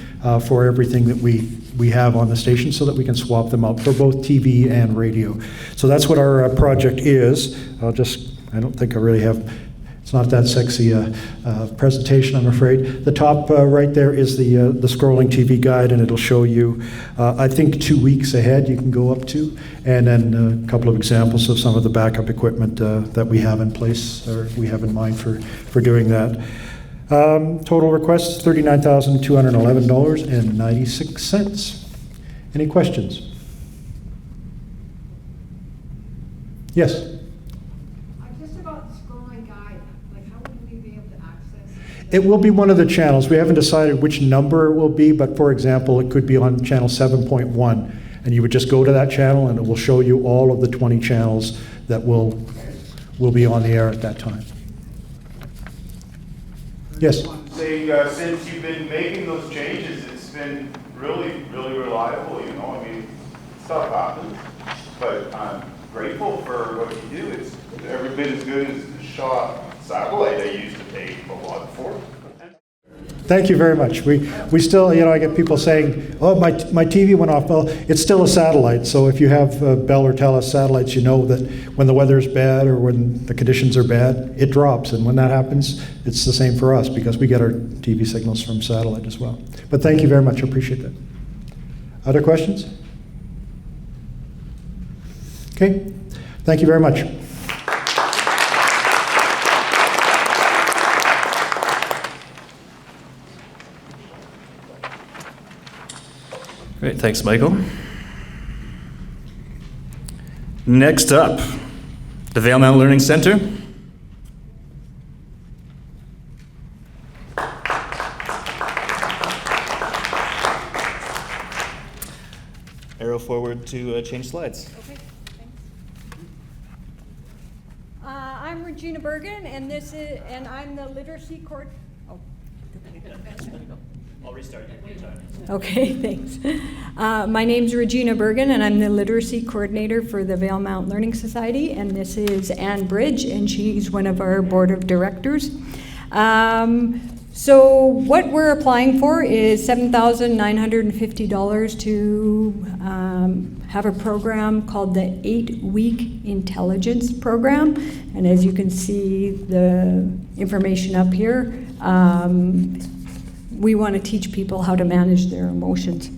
for everything that we have on the station so that we can swap them out for both TV and radio. So that's what our project is. I don't think I really have, it's not that sexy presentation, I'm afraid. The top right there is the scrolling TV guide, and it'll show you, I think 2 weeks ahead you can go up to, and then a couple of examples of some of the backup equipment that we have in place, or we have in mind for doing that. Total request is $39,211.96. Any questions? Yes? Just about the scrolling guide, like how would we be able to access it? It will be one of the channels. We haven't decided which number it will be, but for example, it could be on channel 7.1, and you would just go to that channel and it will show you all of the 20 channels that will be on the air at that time. Yes? Since you've been making those changes, it's been really, really reliable, I mean, stuff happens, but I'm grateful for what you do. It's every bit as good as the shot satellite I used to pay a lot for. Thank you very much. We still, you know, I get people saying, oh, my TV went off. Well, it's still a satellite. So if you have Bell or Telus satellites, you know that when the weather is bad or when the conditions are bad, it drops. And when that happens, it's the same for us because we get our TV signals from satellite as well. But thank you very much. I appreciate that. Other questions? Okay. Thank you very much. Great, thanks, Michael. Next up, the Valemount Learning Center. Arrow forward to change slides. Okay, thanks. I'm Regina Bergen, and I'm the literacy I'll restart your time. Okay, thanks. My name's Regina Bergen, and I'm the literacy coordinator for the Valemount Learning Society, and this is Ann Bridge, and she's one of our board of directors. So what we're applying for is $7,950 to have a program called the 8-Week Intelligence Program, and as you can see the information up here, we want to teach people how to manage their emotions.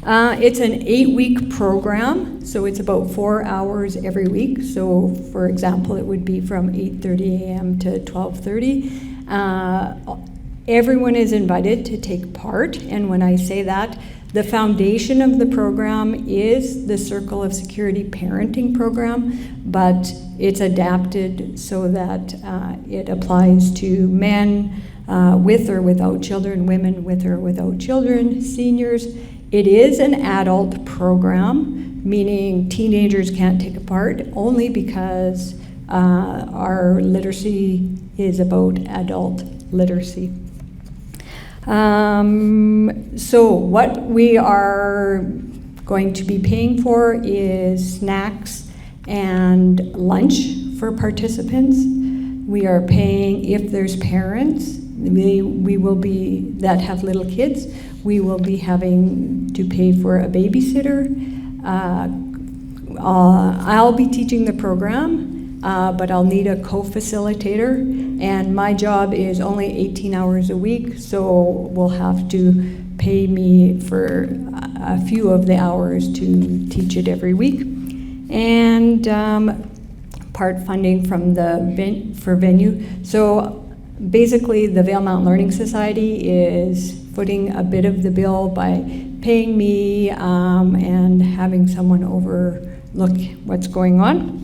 It's an 8-week program, so it's about 4 hours every week. So for example, it would be from 8:30 a.m. to 12:30. Everyone is invited to take part, and when I say that, the foundation of the program is the Circle of Security Parenting Program, but it's adapted so that it applies to men, with or without children, women with or without children, seniors. It is an adult program, meaning teenagers can't take a part, only because our literacy is about adult literacy. So what we are going to be paying for is snacks and lunch for participants. We are paying, if there's parents, we will be, that have little kids, we will be having to pay for a babysitter. I'll be teaching the program, but I'll need a co-facilitator, and my job is only 18 hours a week, so we'll have to pay me for a few of the hours to teach it every week. And part funding from for venue. So basically, the Valemount Learning Society is footing a bit of the bill by paying me and having someone overlook what's going on.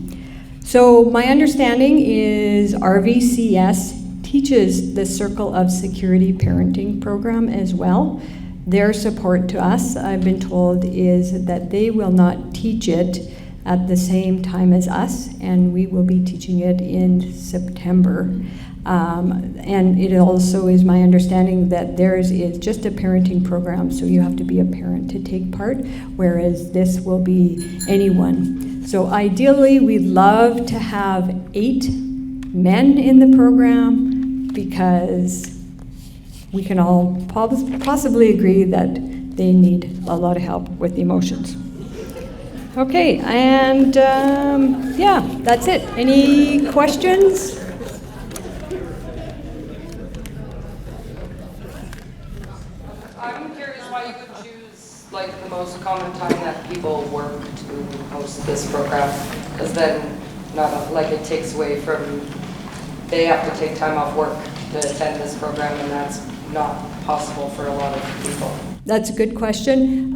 So my understanding is RVCS teaches the Circle of Security Parenting Program as well. Their support to us, I've been told, is that they will not teach it at the same time as us, and we will be teaching it in September. And it also is my understanding that theirs is just a parenting program, so you have to be a parent to take part, whereas this will be anyone. So ideally, we'd love to have 8 men in the program, because we can all possibly agree that they need a lot of help with emotions. Okay, and yeah, that's it. Any questions? I'm curious why you would choose like the most common time that people work to host this program, because then it takes away from, they have to take time off work to attend this program, and that's not possible for a lot of people. That's a good question.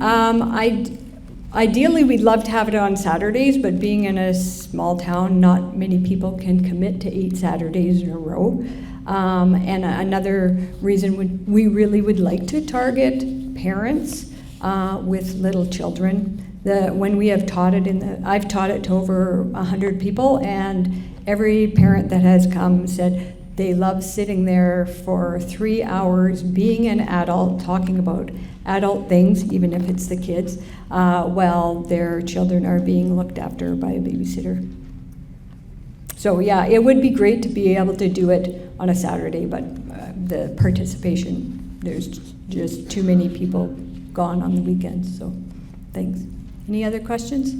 Ideally, we'd love to have it on Saturdays, but being in a small town, not many people can commit to 8 Saturdays in a row. And another reason we really would like to target parents with little children. When we have taught it I've taught it to over 100 people, and every parent that has come said they love sitting there for 3 hours, being an adult, talking about adult things, even if it's the kids, while their children are being looked after by a babysitter. So yeah, it would be great to be able to do it on a Saturday, but the participation, there's just too many people gone on the weekends, so thanks. Any other questions?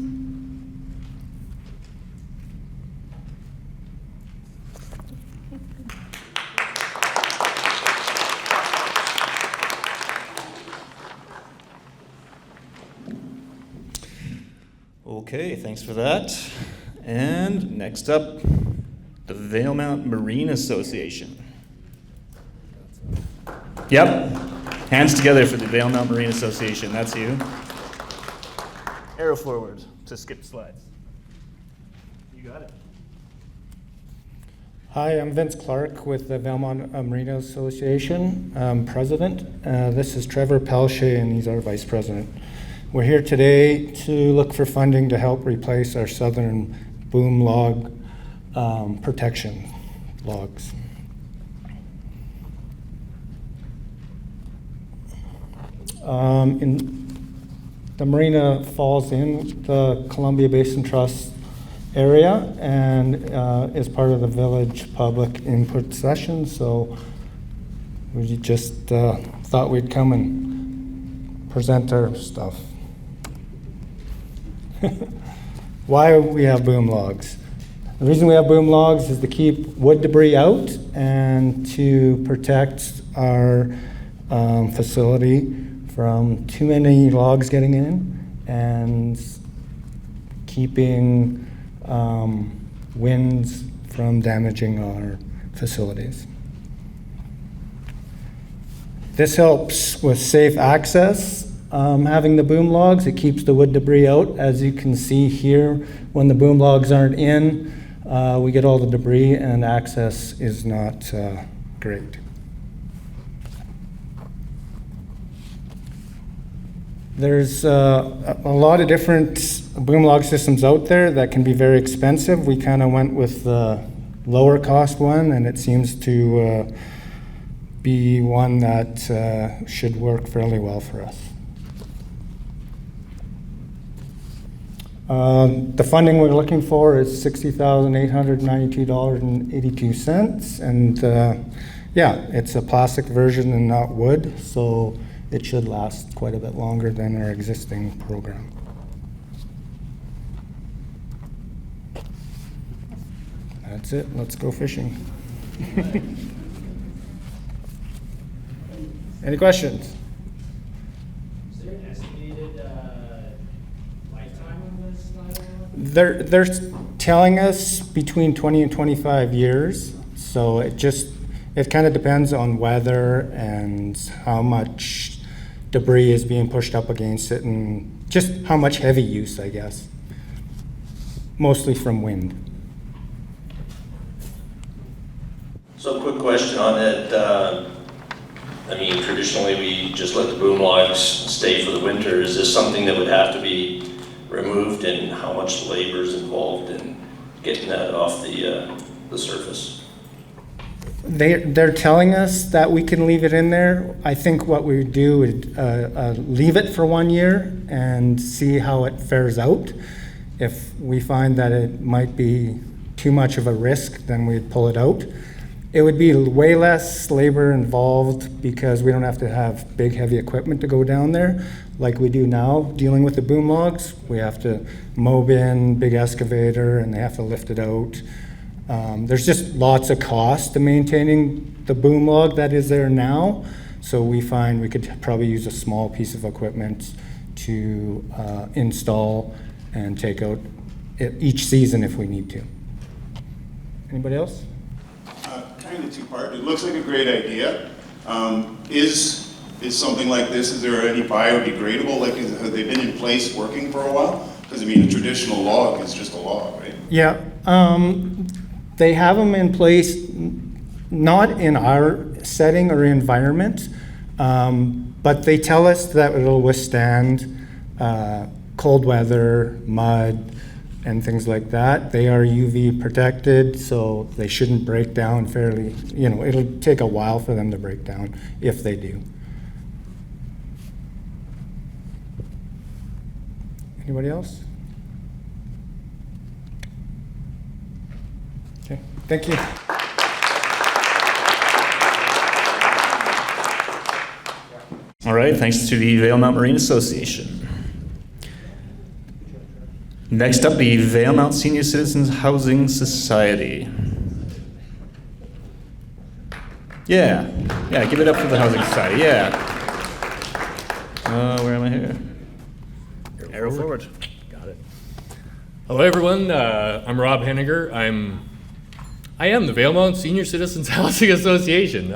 Okay, thanks for that. And next up, the Valemount Marine Association. Yep, hands together for the Valemount Marine Association, that's you. Arrow forward to skip slides. You got it. Hi, I'm Vince Clark with the Valemount Marine Association, president. This is Trevor Pelche, and he's our vice president. We're here today to look for funding to help replace our southern boom log protection logs. The marina falls in the Columbia Basin Trust area and is part of the village public input session, so we just thought we'd come and present our stuff. Why we have boom logs? The reason we have boom logs is to keep wood debris out and to protect our facility from too many logs getting in and keeping winds from damaging our facilities. This helps with safe access. Having the boom logs, it keeps the wood debris out. As you can see here, when the boom logs aren't in, we get all the debris and access is not great. There's a lot of different boom log systems out there that can be very expensive. We kind of went with the lower cost one, and it seems to be one that should work fairly well for us. The funding we're looking for is $60,892.82, and yeah, it's a plastic version and not wood, so it should last quite a bit longer than our existing program. That's it. Let's go fishing. Any questions? Is there an estimated lifetime of this? They're telling us between 20 and 25 years, so it kind of depends on weather and how much debris is being pushed up against it and just how much heavy use, I guess. Mostly from wind. So, quick question on it. I mean, traditionally we just let the boom logs stay for the winter. Is this something that would have to be removed, and how much labor is involved in getting that off the surface? They're telling us that we can leave it in there. I think what we would do is leave it for 1 year and see how it fares out. If we find that it might be too much of a risk, then we'd pull it out. It would be way less labor involved because we don't have to have big heavy equipment to go down there like we do now dealing with the boom logs. We have to mow bin, big excavator, and they have to lift it out. There's just lots of cost to maintaining the boom log that is there now. So we find we could probably use a small piece of equipment to install and take out each season if we need to. Anybody else? Kind of two-part. It looks like a great idea. Is something like this, is there any biodegradable? Like, have they been in place working for a while? Because I mean, a traditional log is just a log, right? Yeah. They have them in place, not in our setting or environment, but they tell us that it'll withstand cold weather, mud, and things like that. They are UV protected, so they shouldn't break down fairly. You know, it'll take a while for them to break down if they do. Anybody else? Okay, thank you. All right, thanks to the Valemount Marine Association. Next up, the Valemount Senior Citizens Housing Society. Yeah, give it up for the Housing Society, yeah. Where am I here? Arrow forward. Got it. Hello, everyone. I'm Rob Henniger. I am the Valemount Senior Citizens Housing Association.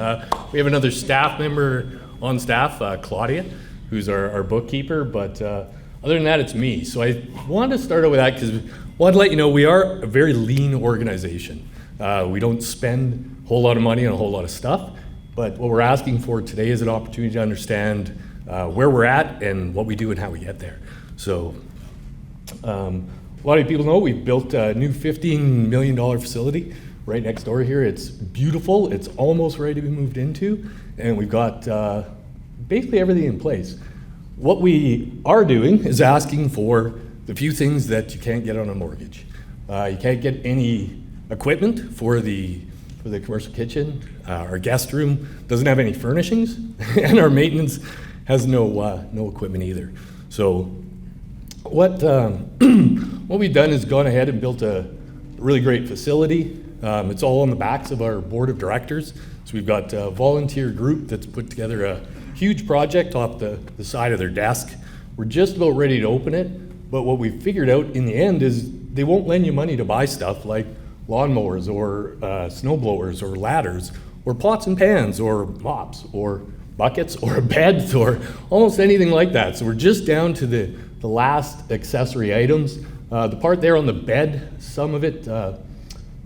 We have another staff member on staff, Claudia, who's our bookkeeper, but other than that, it's me. So I wanted to start out with that because I wanted to let you know we are a very lean organization. We don't spend a whole lot of money on a whole lot of stuff, but what we're asking for today is an opportunity to understand where we're at and what we do and how we get there. So a lot of people know we've built a new $15 million facility right next door here. It's beautiful. It's almost ready to be moved into, and we've got basically everything in place. What we are doing is asking for the few things that you can't get on a mortgage. You can't get any equipment for the commercial kitchen. Our guest room doesn't have any furnishings, and our maintenance has no equipment either. So what we've done is gone ahead and built a really great facility. It's all on the backs of our board of directors. So we've got a volunteer group that's put together a huge project off the side of their desk. We're just about ready to open it, but what we've figured out in the end is they won't lend you money to buy stuff like lawnmowers or snow blowers or ladders or pots and pans or mops or buckets or beds or almost anything like that. So we're just down to the last accessory items. The part there on the bed, some of it,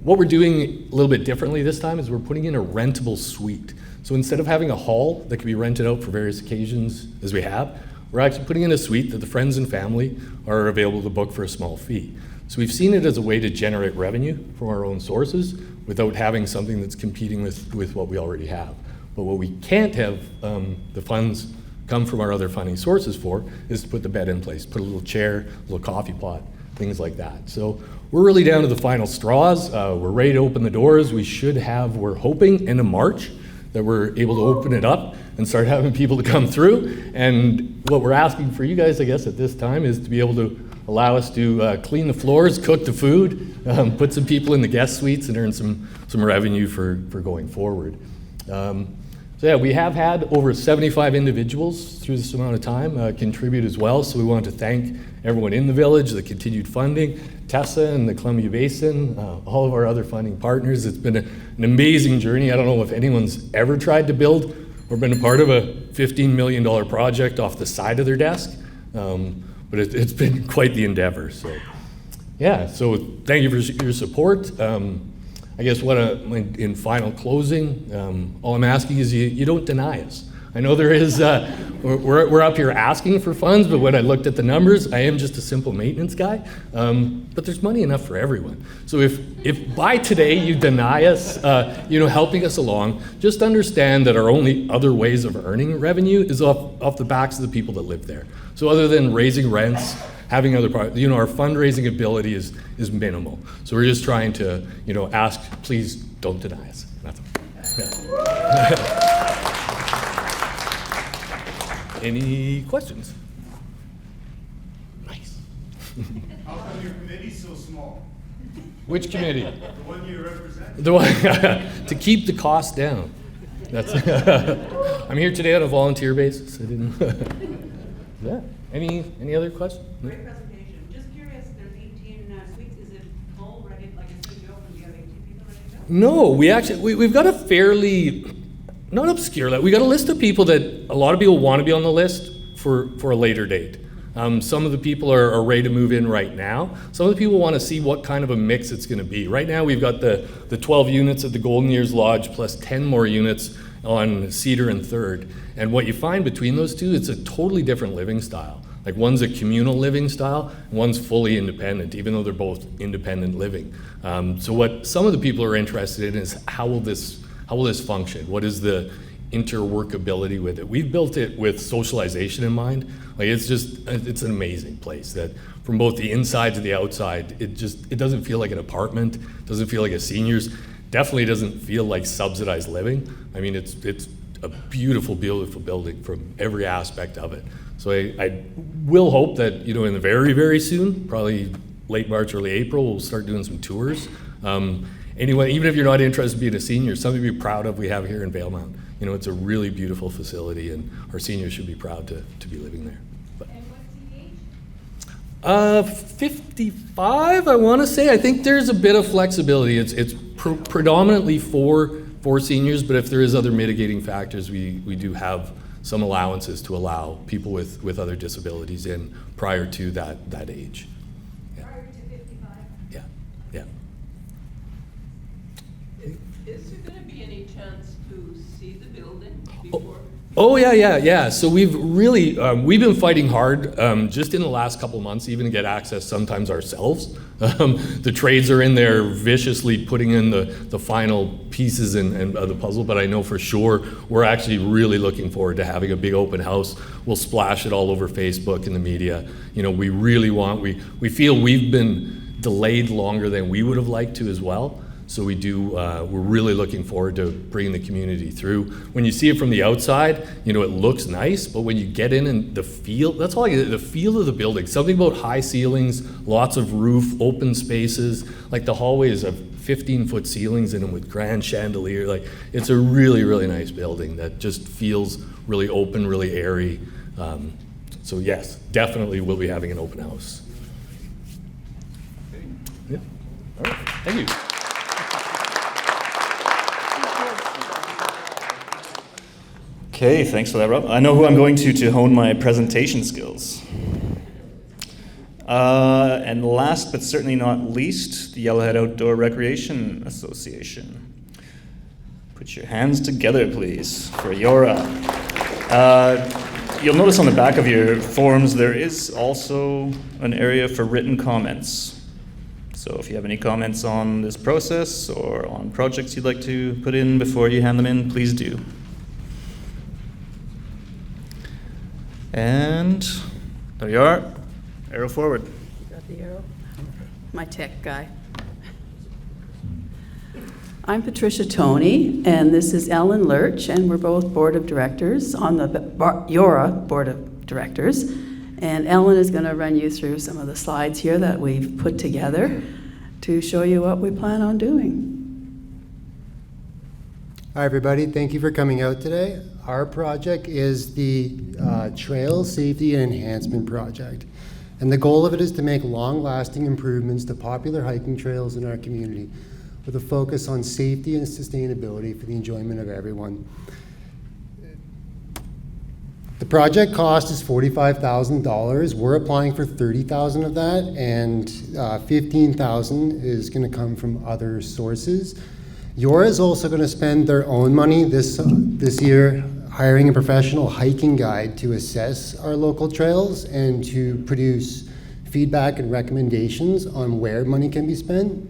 what we're doing a little bit differently this time is we're putting in a rentable suite. So instead of having a hall that can be rented out for various occasions as we have, we're actually putting in a suite that the friends and family are available to book for a small fee. So we've seen it as a way to generate revenue from our own sources without having something that's competing with what we already have. But what we can't have the funds come from our other funding sources for is to put the bed in place, put a little chair, a little coffee pot, things like that. So we're really down to the final straws. We're ready to open the doors. We should have, we're hoping, end of March that we're able to open it up and start having people to come through. And what we're asking for you guys, I guess, at this time is to be able to allow us to clean the floors, cook the food, put some people in the guest suites and earn some revenue for going forward. So yeah, we have had over 75 individuals through this amount of time contribute as well. So we want to thank everyone in the village, the continued funding, Tessa and the Columbia Basin, all of our other funding partners. It's been an amazing journey. I don't know if anyone's ever tried to build or been a part of a $15 million project off the side of their desk, but it's been quite the endeavor. So yeah, so thank you for your support. I guess in final closing, all I'm asking is you don't deny us. I know there is, we're up here asking for funds, but when I looked at the numbers, I am just a simple maintenance guy. But there's money enough for everyone. So if by today you deny us, helping us along, just understand that our only other ways of earning revenue is off the backs of the people that live there. So other than raising rents, having other parts, our fundraising ability is minimal. So we're just trying to, ask, please don't deny us. That's all. Yeah. Any questions? Nice. How come your committee's so small? Which committee? The one you represent. The one to keep the cost down. That's. I'm here today on a volunteer basis. I didn't. Yeah. Any other questions? Great presentation. Just curious. There's 18 suites. Is it full ready? Like it's going to be open? Do you have 18 people ready to go? No, we've got a fairly. Not obscure. We got a list of people that a lot of people want to be on the list for a later date. Some of the people are ready to move in right now. Some of the people want to see what kind of a mix it's going to be. Right now we've got the 12 units at the Golden Years Lodge plus 10 more units on Cedar and Third. And what you find between those two, it's a totally different living style. Like one's a communal living style, and one's fully independent, even though they're both independent living. So what some of the people are interested in is how will this function? What is the interworkability with it. We've built it with socialization in mind. Like it's an amazing place that from both the inside to the outside, it doesn't feel like an apartment, doesn't feel like a seniors, definitely doesn't feel like subsidized living. I mean, it's a beautiful, beautiful building from every aspect of it. So I will hope that, you know, in the very, very soon, probably late March, early April, we'll start doing some tours. Anyway, even if you're not interested in being a senior, something to be proud of we have here in Valemount. You know, it's a really beautiful facility, and our seniors should be proud to be living there. But, and what's the age? 55, I want to say. I think there's a bit of flexibility. It's predominantly for seniors, but if there is other mitigating factors, we do have some allowances to allow people with other disabilities in prior to that age. Yeah. Prior to 55? Yeah, yeah. Is there going to be any chance to see the building before? Oh yeah. So we've really, we've been fighting hard just in the last couple of months even to get access sometimes ourselves. The trades are in there viciously putting in the final pieces and of the puzzle, but I know for sure we're actually really looking forward to having a big open house. We'll splash it all over Facebook and the media. You know, we really want, we feel we've been delayed longer than we would have liked to as well. So we do, we're really looking forward to bringing the community through. When you see it from the outside, you know, it looks nice, but when you get in and the feel, that's all I get, the feel of the building. Something about high ceilings, lots of roof, open spaces, like the hallways have 15-foot ceilings in them with grand chandelier. Like, it's a really, really nice building that just feels really open, really airy. So yes, definitely we'll be having an open house. Yeah. All right, thank you. Okay, thanks for that, Rob. I know who I'm going to hone my presentation skills. And last but certainly not least, the Yellowhead Outdoor Recreation Association. Put your hands together, please, for Yora. You'll notice on the back of your forms there is also an area for written comments. So if you have any comments on this process or on projects you'd like to put in before you hand them in, please do. And there you are. Arrow forward. You got the arrow? My tech guy. I'm Patricia Toney, and this is Ellen Lurch, and we're both board of directors on the Yora board of directors. And Ellen is going to run you through some of the slides here that we've put together to show you what we plan on doing. Hi everybody, thank you for coming out today. Our project is the Trail Safety and Enhancement Project. And the goal of it is to make long-lasting improvements to popular hiking trails in our community with a focus on safety and sustainability for the enjoyment of everyone. The project cost is $45,000. We're applying for $30,000 of that, and $15,000 is going to come from other sources. Yora is also going to spend their own money this year hiring a professional hiking guide to assess our local trails and to produce feedback and recommendations on where money can be spent.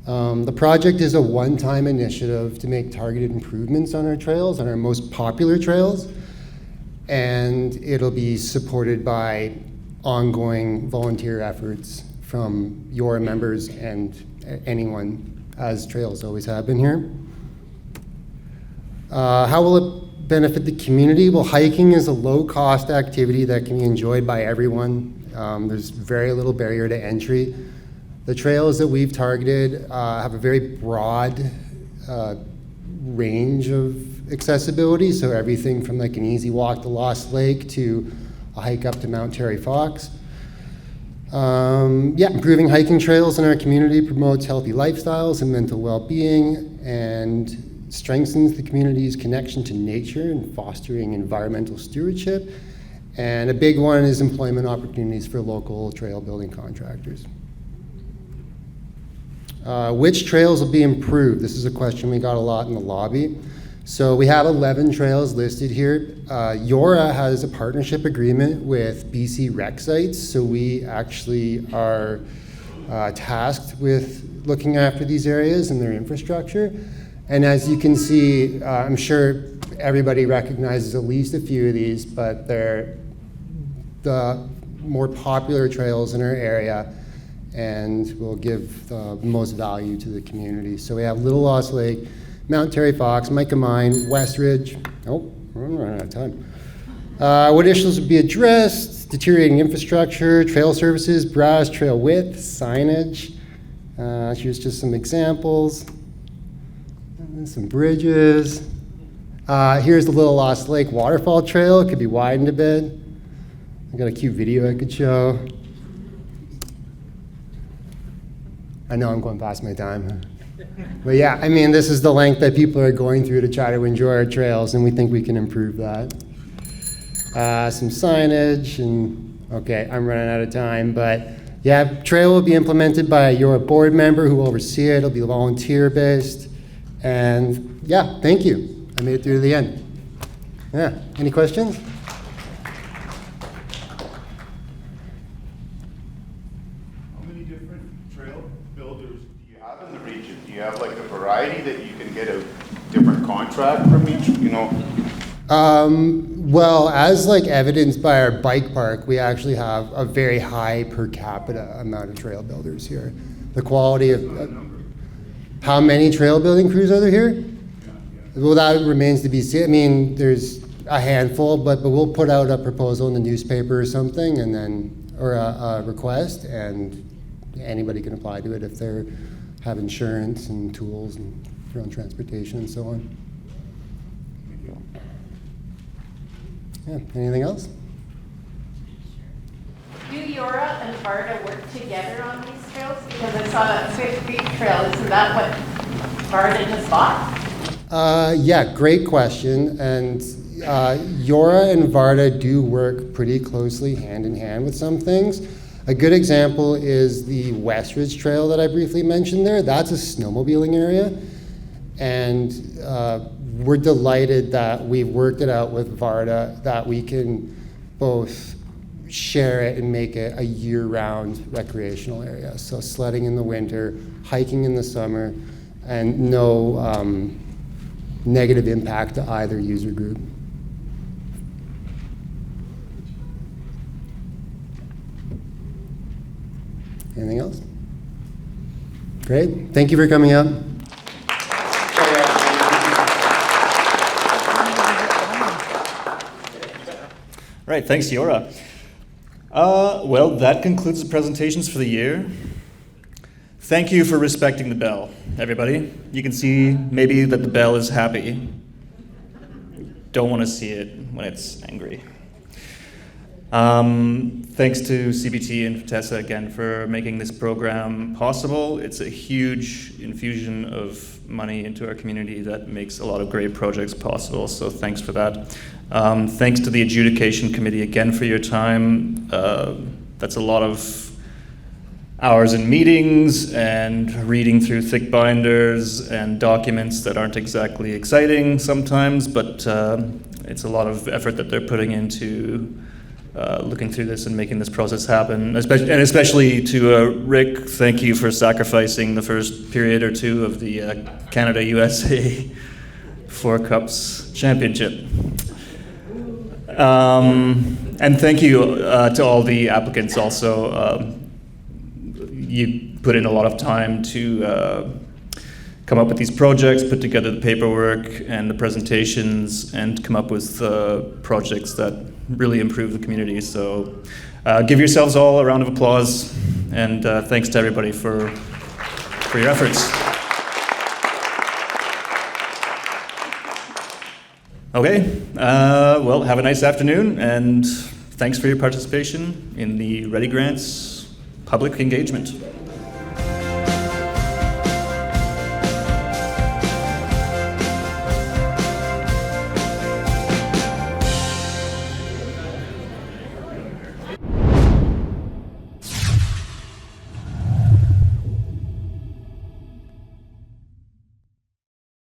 The project is a one-time initiative to make targeted improvements on our trails, on our most popular trails, and it'll be supported by ongoing volunteer efforts from Yora members and anyone, as trails always have been here. How will it benefit the community? Well, hiking is a low-cost activity that can be enjoyed by everyone. There's very little barrier to entry. The trails that we've targeted have a very broad range of accessibility, so everything from like an easy walk to Lost Lake to a hike up to Mount Terry Fox. Improving hiking trails in our community promotes healthy lifestyles and mental well-being and strengthens the community's connection to nature and fostering environmental stewardship. And a big one is employment opportunities for local trail building contractors. Which trails will be improved? This is a question we got a lot in the lobby. So we have 11 trails listed here. Yora has a partnership agreement with BC Rec Sites, so we actually are tasked with looking after these areas and their infrastructure. And as you can see, I'm sure everybody recognizes at least a few of these, but they're the more popular trails in our area and will give the most value to the community. So we have Little Lost Lake, Mount Terry Fox, Micah Mine, West Ridge. Oh, we're running out of time. What issues would be addressed? Deteriorating infrastructure, trail services, browse trail width, signage. Here's just some examples. And some bridges. Here's the Little Lost Lake Waterfall Trail. It could be widened a bit. I've got a cute video I could show. I know I'm going past my time. But yeah, I mean, this is the length that people are going through to try to enjoy our trails, and we think we can improve that. Some signage, and okay, I'm running out of time, but yeah, trail will be implemented by your board member who will oversee it. It'll be volunteer-based, and yeah, thank you. I made it through to the end. Yeah, any questions? How many different trail builders do you have in the region? Do you have like a variety that you can get a different contract from each, you know? Well, as like evidenced by our bike park, we actually have a very high per capita amount of trail builders here. The quality of how many trail building crews are there here? Well, that remains to be seen. I mean, there's a handful, but we'll put out a proposal in the newspaper or something, and then or a request, and anybody can apply to it if they have insurance and tools and their own transportation and so on. Yeah, anything else? Do Yora and Varda work together on these trails? Because I saw that Swift Creek Trail, isn't that what Varda just bought? Yeah, great question. And Yora and Varda do work pretty closely hand in hand with some things. A good example is the West Ridge Trail that I briefly mentioned there. That's a snowmobiling area. And we're delighted that we've worked it out with Varda that we can both share it and make it a year-round recreational area. So sledding in the winter, hiking in the summer, and no negative impact to either user group. Anything else? Great. Thank you for coming up. Right, thanks, Yora. Well, that concludes the presentations for the year. Thank you for respecting the bell, everybody. You can see maybe that the bell is happy. Don't want to see it when it's angry. Thanks to CBT and Tessa again for making this program possible. It's a huge infusion of money into our community that makes a lot of great projects possible, so thanks for that. Thanks to the adjudication committee again for your time. That's a lot of hours in meetings and reading through thick binders and documents that aren't exactly exciting sometimes, but it's a lot of effort that they're putting into looking through this and making this process happen. Especially to Rick, thank you for sacrificing the first period or two of the Canada-USA 4 Cups Championship. And thank you to all the applicants also. You put in a lot of time to come up with these projects, put together the paperwork and the presentations, and come up with projects that really improve the community. So give yourselves all a round of applause, and thanks to everybody for your efforts. Okay, well, have a nice afternoon, and thanks for your participation in the ReDi Grants public engagement.